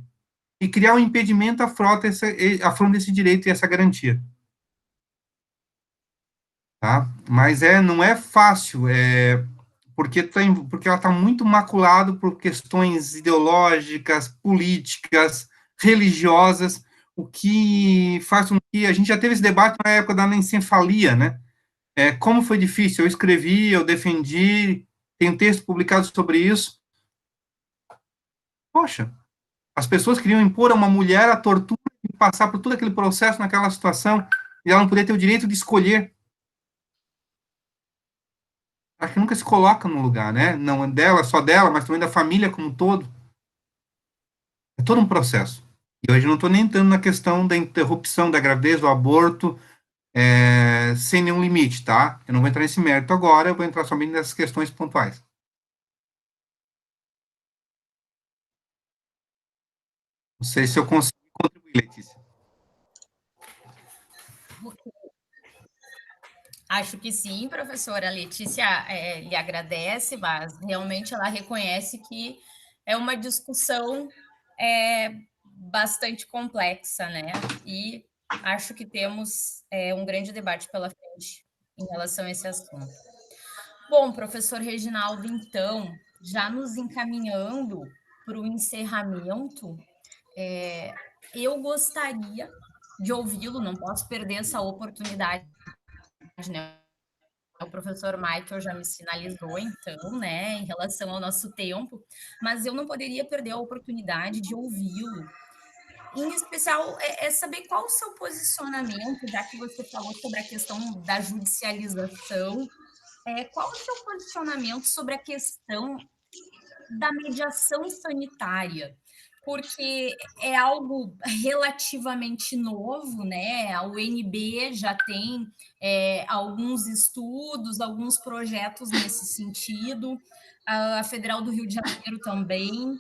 E criar um impedimento afronta esse direito e essa garantia. Tá? Mas não é fácil, porque ela está muito maculada por questões ideológicas, políticas, religiosas, o que faz com que a gente já teve esse debate na época da anencefalia, né? Como foi difícil, eu escrevi, eu defendi, tem um texto publicado sobre isso. Poxa, as pessoas queriam impor a uma mulher a tortura e passar por todo aquele processo naquela situação, e ela não poder ter o direito de escolher. Acho que nunca se coloca no lugar, né? Não é dela, só dela, mas também da família como um todo. É todo um processo. E hoje eu não estou nem entrando na questão da interrupção da gravidez, do aborto, sem nenhum limite, tá? Eu não vou entrar nesse mérito agora, eu vou entrar somente nessas questões pontuais. Não sei se eu consigo contribuir, Letícia. Acho que sim, professora. A Letícia lhe agradece, mas realmente ela reconhece que é uma discussão bastante complexa, né? E acho que temos um grande debate pela frente em relação a esse assunto. Bom, professor Reginaldo, então, já nos encaminhando para o encerramento, eu gostaria de ouvi-lo, não posso perder essa oportunidade, né? O professor Michael já me sinalizou, então, né, em relação ao nosso tempo, mas eu não poderia perder a oportunidade de ouvi-lo. Em especial, saber qual o seu posicionamento, já que você falou sobre a questão da judicialização, qual o seu posicionamento sobre a questão da mediação sanitária? Porque é algo relativamente novo, né? A UNB já tem alguns estudos, alguns projetos nesse sentido, a Federal do Rio de Janeiro também.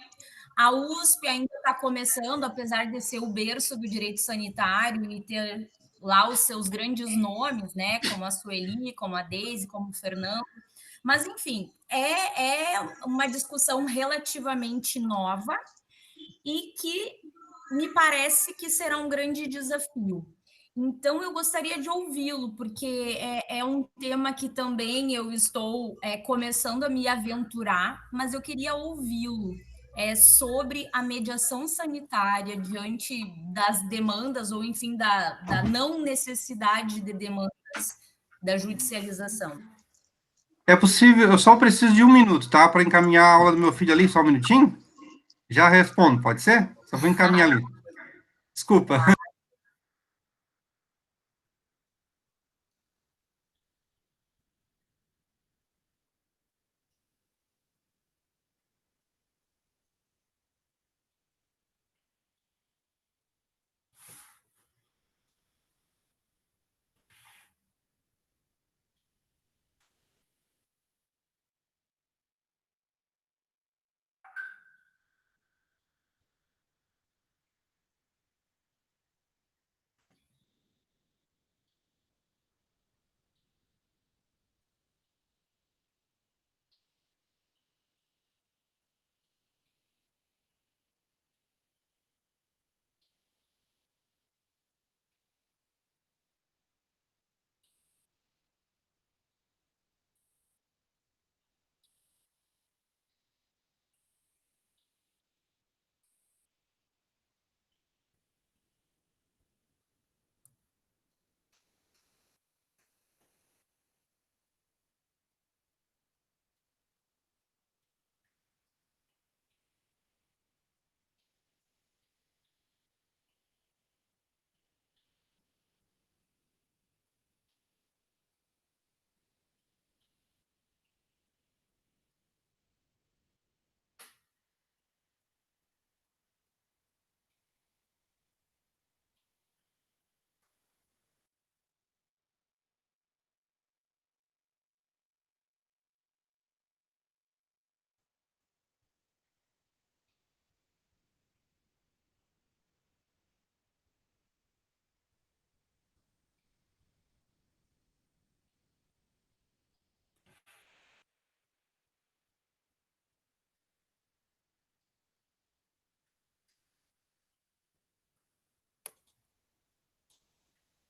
A USP ainda está começando, apesar de ser o berço do direito sanitário e ter lá os seus grandes nomes, né? Como a Sueli, como a Deise, como o Fernando. Mas, enfim, é uma discussão relativamente nova e que me parece que será um grande desafio. Então, eu gostaria de ouvi-lo, porque é um tema que também eu estou começando a me aventurar, mas eu queria ouvi-lo sobre a mediação sanitária diante das demandas, ou enfim, da não necessidade de demandas da judicialização. É possível, eu só preciso de 1 minuto, tá? Para encaminhar a aula do meu filho ali, só 1 minutinho? Já respondo, pode ser? Só vou encaminhar ali. Desculpa.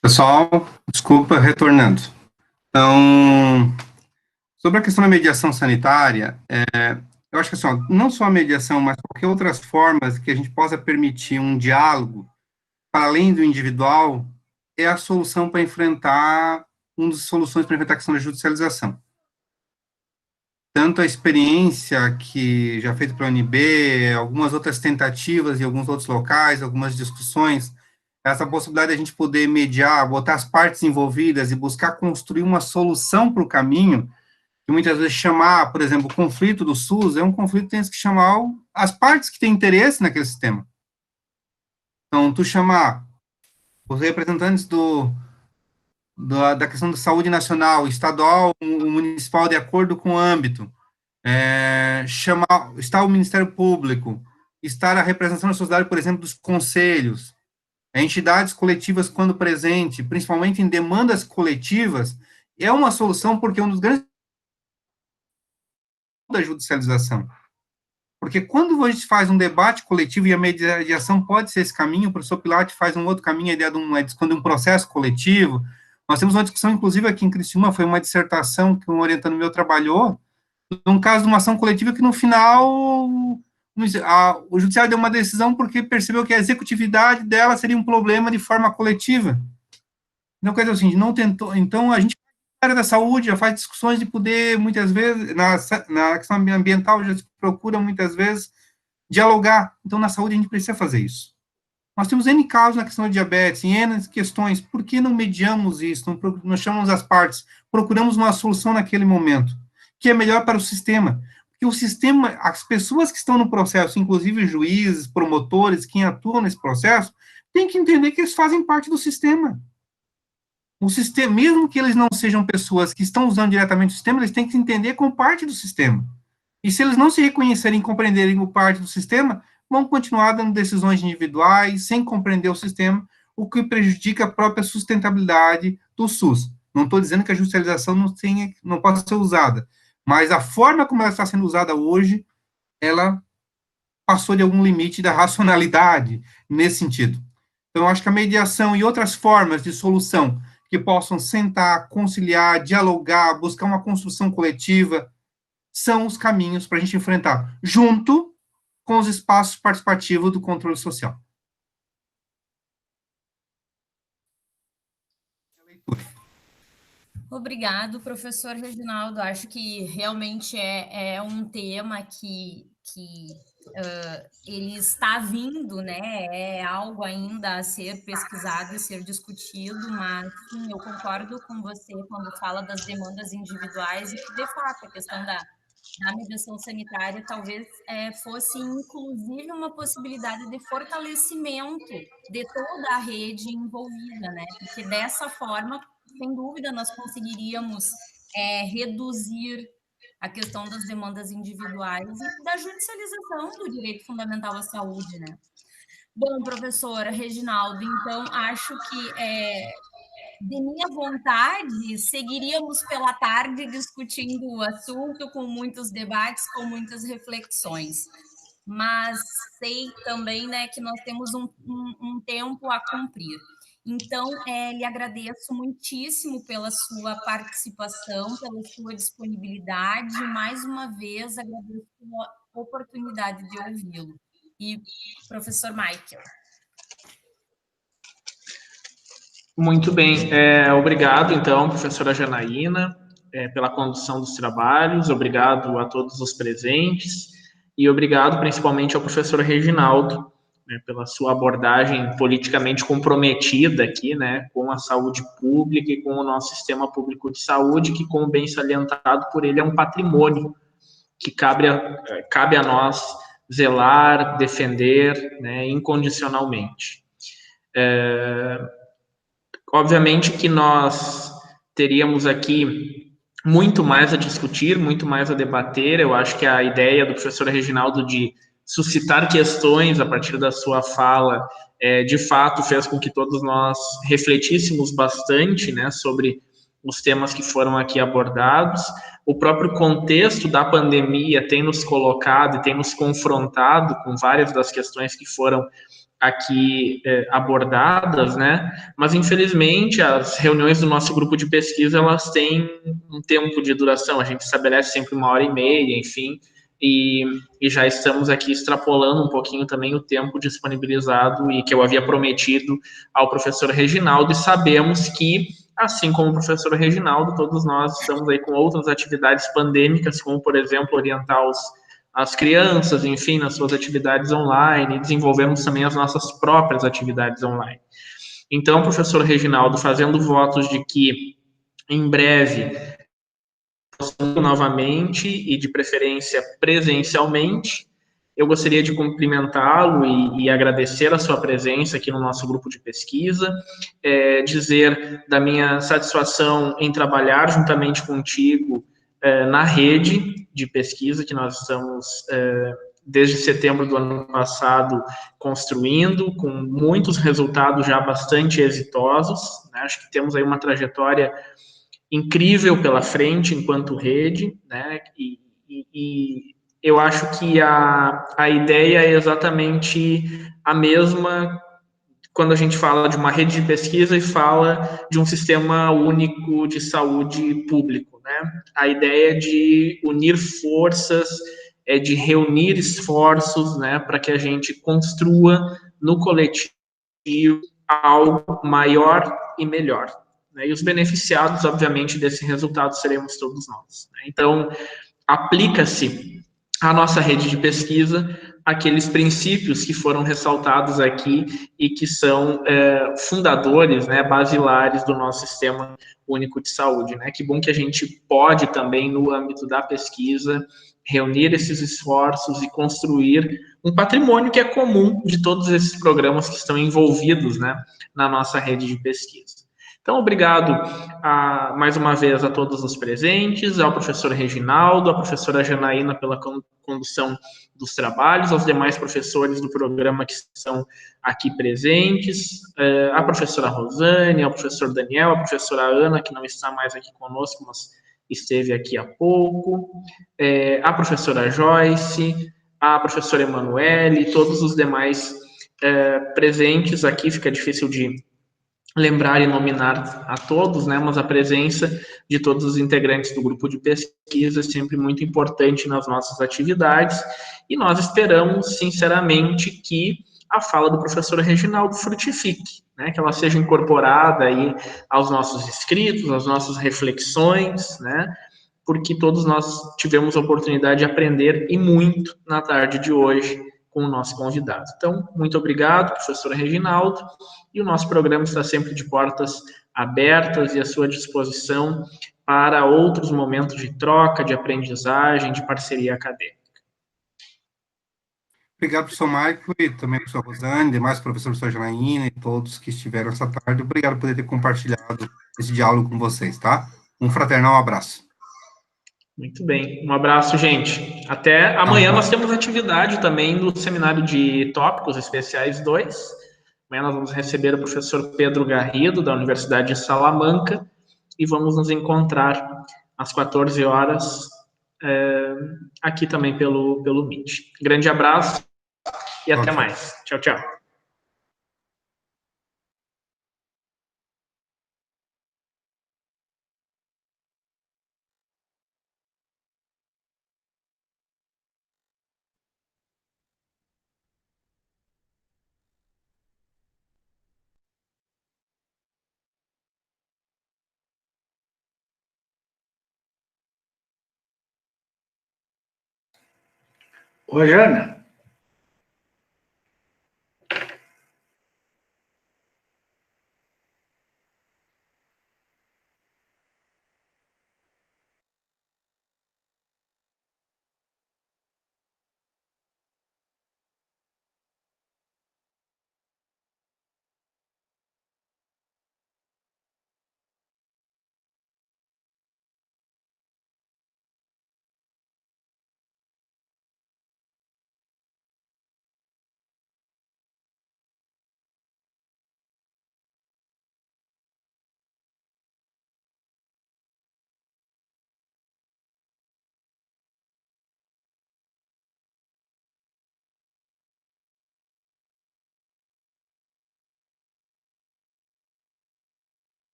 Pessoal, desculpa, retornando. Então, sobre a questão da mediação sanitária, eu acho que assim, ó, não só a mediação, mas qualquer outras formas que a gente possa permitir um diálogo para além do individual é a solução para enfrentar, uma das soluções para enfrentar a questão da judicialização. Tanto a experiência que já feita pela UNB, algumas outras tentativas em alguns outros locais, algumas discussões, essa possibilidade de a gente poder mediar, botar as partes envolvidas e buscar construir uma solução para o caminho, que muitas vezes chamar, por exemplo, o conflito do SUS é um conflito que tem que chamar as partes que têm interesse naquele sistema. Então, tu chamar os representantes da questão da saúde nacional, estadual, municipal, de acordo com o âmbito, está o Ministério Público, estar a representação da sociedade, por exemplo, dos conselhos, entidades coletivas quando presente, principalmente em demandas coletivas, é uma solução porque um dos grandes da judicialização. Porque quando a gente faz um debate coletivo, e a mediação pode ser esse caminho, o professor Pilate faz um outro caminho, a ideia de um processo coletivo. Nós temos uma discussão, inclusive, aqui em Criciúma, foi uma dissertação que um orientando meu trabalhou, num caso de uma ação coletiva que, no final, o judiciário deu uma decisão porque percebeu que a executividade dela seria um problema de forma coletiva. Então, quer dizer assim, não tentou. Então, a gente, na área da saúde, já faz discussões de poder, muitas vezes, na questão ambiental, já se procura, muitas vezes, dialogar. Então, na saúde, a gente precisa fazer isso. Nós temos N casos na questão da diabetes, N questões. Por que não mediamos isso? Nós chamamos as partes, procuramos uma solução naquele momento, que é melhor para o sistema. Porque o sistema, as pessoas que estão no processo, inclusive juízes, promotores, quem atuam nesse processo, têm que entender que eles fazem parte do sistema. O sistema, mesmo que eles não sejam pessoas que estão usando diretamente o sistema, eles têm que se entender como parte do sistema. E se eles não se reconhecerem e compreenderem como parte do sistema, vão continuar dando decisões individuais, sem compreender o sistema, o que prejudica a própria sustentabilidade do SUS. Não estou dizendo que a judicialização não possa ser usada, mas a forma como ela está sendo usada hoje, ela passou de algum limite da racionalidade nesse sentido. Então, eu acho que a mediação e outras formas de solução que possam sentar, conciliar, dialogar, buscar uma construção coletiva, são os caminhos para a gente enfrentar, junto com os espaços participativos do controle social. Obrigado, professor Reginaldo. Acho que realmente é um tema que ele está vindo, né? É algo ainda a ser pesquisado e ser discutido, mas sim, eu concordo com você quando fala das demandas individuais e que, de fato, a questão da mediação sanitária talvez fosse, inclusive, uma possibilidade de fortalecimento de toda a rede envolvida, né? Porque dessa forma, sem dúvida, nós conseguiríamos reduzir a questão das demandas individuais e da judicialização do direito fundamental à saúde, né? Bom, professora Reginaldo, então acho que de minha vontade, seguiríamos pela tarde discutindo o assunto com muitos debates, com muitas reflexões. Mas sei também, né, que nós temos um tempo a cumprir. Então, lhe agradeço muitíssimo pela sua participação, pela sua disponibilidade. Mais uma vez, agradeço pela oportunidade de ouvi-lo. E, professor Michael. Muito bem, obrigado, então, professora Janaína, pela condução dos trabalhos, obrigado a todos os presentes, e obrigado principalmente ao professor Reginaldo, né, pela sua abordagem politicamente comprometida aqui, né, com a saúde pública e com o nosso sistema público de saúde, que, como bem salientado por ele, é um patrimônio que cabe a nós zelar, defender, né, incondicionalmente. Obviamente que nós teríamos aqui muito mais a discutir, muito mais a debater. Eu acho que a ideia do professor Reginaldo de suscitar questões a partir da sua fala, de fato, fez com que todos nós refletíssemos bastante, né, sobre os temas que foram aqui abordados. O próprio contexto da pandemia tem nos colocado e tem nos confrontado com várias das questões que foram aqui abordadas, né? Mas infelizmente as reuniões do nosso grupo de pesquisa elas têm um tempo de duração. A gente estabelece sempre 1h30, enfim, e já estamos aqui extrapolando um pouquinho também o tempo disponibilizado e que eu havia prometido ao professor Reginaldo. E sabemos que, assim como o professor Reginaldo, todos nós estamos aí com outras atividades pandêmicas, como por exemplo orientar as crianças, enfim, nas suas atividades online, e desenvolvemos também as nossas próprias atividades online. Então, professor Reginaldo, fazendo votos de que, em breve, novamente, e de preferência presencialmente, eu gostaria de cumprimentá-lo e agradecer a sua presença aqui no nosso grupo de pesquisa, dizer da minha satisfação em trabalhar juntamente contigo na rede de pesquisa que nós estamos, desde setembro do ano passado, construindo, com muitos resultados já bastante exitosos, né? Acho que temos aí uma trajetória incrível pela frente enquanto rede, né? E eu acho que a ideia é exatamente a mesma quando a gente fala de uma rede de pesquisa e fala de um sistema único de saúde público, né? A ideia é de unir forças, é de reunir esforços, né, para que a gente construa no coletivo algo maior e melhor. Né? E os beneficiados, obviamente, desse resultado seremos todos nós. Né? Então, aplica-se à nossa rede de pesquisa aqueles princípios que foram ressaltados aqui e que são fundadores, né, basilares do nosso sistema único de saúde. Né? Que bom que a gente pode também, no âmbito da pesquisa, reunir esses esforços e construir um patrimônio que é comum de todos esses programas que estão envolvidos, né, na nossa rede de pesquisa. Então, obrigado mais uma vez a todos os presentes, ao professor Reginaldo, à professora Janaína pela condução dos trabalhos, aos demais professores do programa que estão aqui presentes, à professora Rosane, ao professor Daniel, à professora Ana, que não está mais aqui conosco, mas esteve aqui há pouco, à professora Joyce, à professora Emanuele, todos os demais presentes aqui, fica difícil de lembrar e nominar a todos, né, mas a presença de todos os integrantes do grupo de pesquisa é sempre muito importante nas nossas atividades, e nós esperamos, sinceramente, que a fala do professor Reginaldo frutifique, né, que ela seja incorporada aí aos nossos escritos, às nossas reflexões, né, porque todos nós tivemos a oportunidade de aprender e muito na tarde de hoje com o nosso convidado. Então, muito obrigado, professor Reginaldo, e o nosso programa está sempre de portas abertas e à sua disposição para outros momentos de troca, de aprendizagem, de parceria acadêmica. Obrigado, professor Maico, e também professor Rosane, demais professor Janaína e todos que estiveram essa tarde. Obrigado por poder ter compartilhado esse diálogo com vocês, tá? Um fraternal abraço. Muito bem. Um abraço, gente. Até amanhã nós temos atividade também no seminário de tópicos especiais 2. Amanhã nós vamos receber o professor Pedro Garrido, da Universidade de Salamanca, e vamos nos encontrar às 14 horas aqui também pelo Meet. Grande abraço e até mais. Tchau, tchau. Ô, Jana,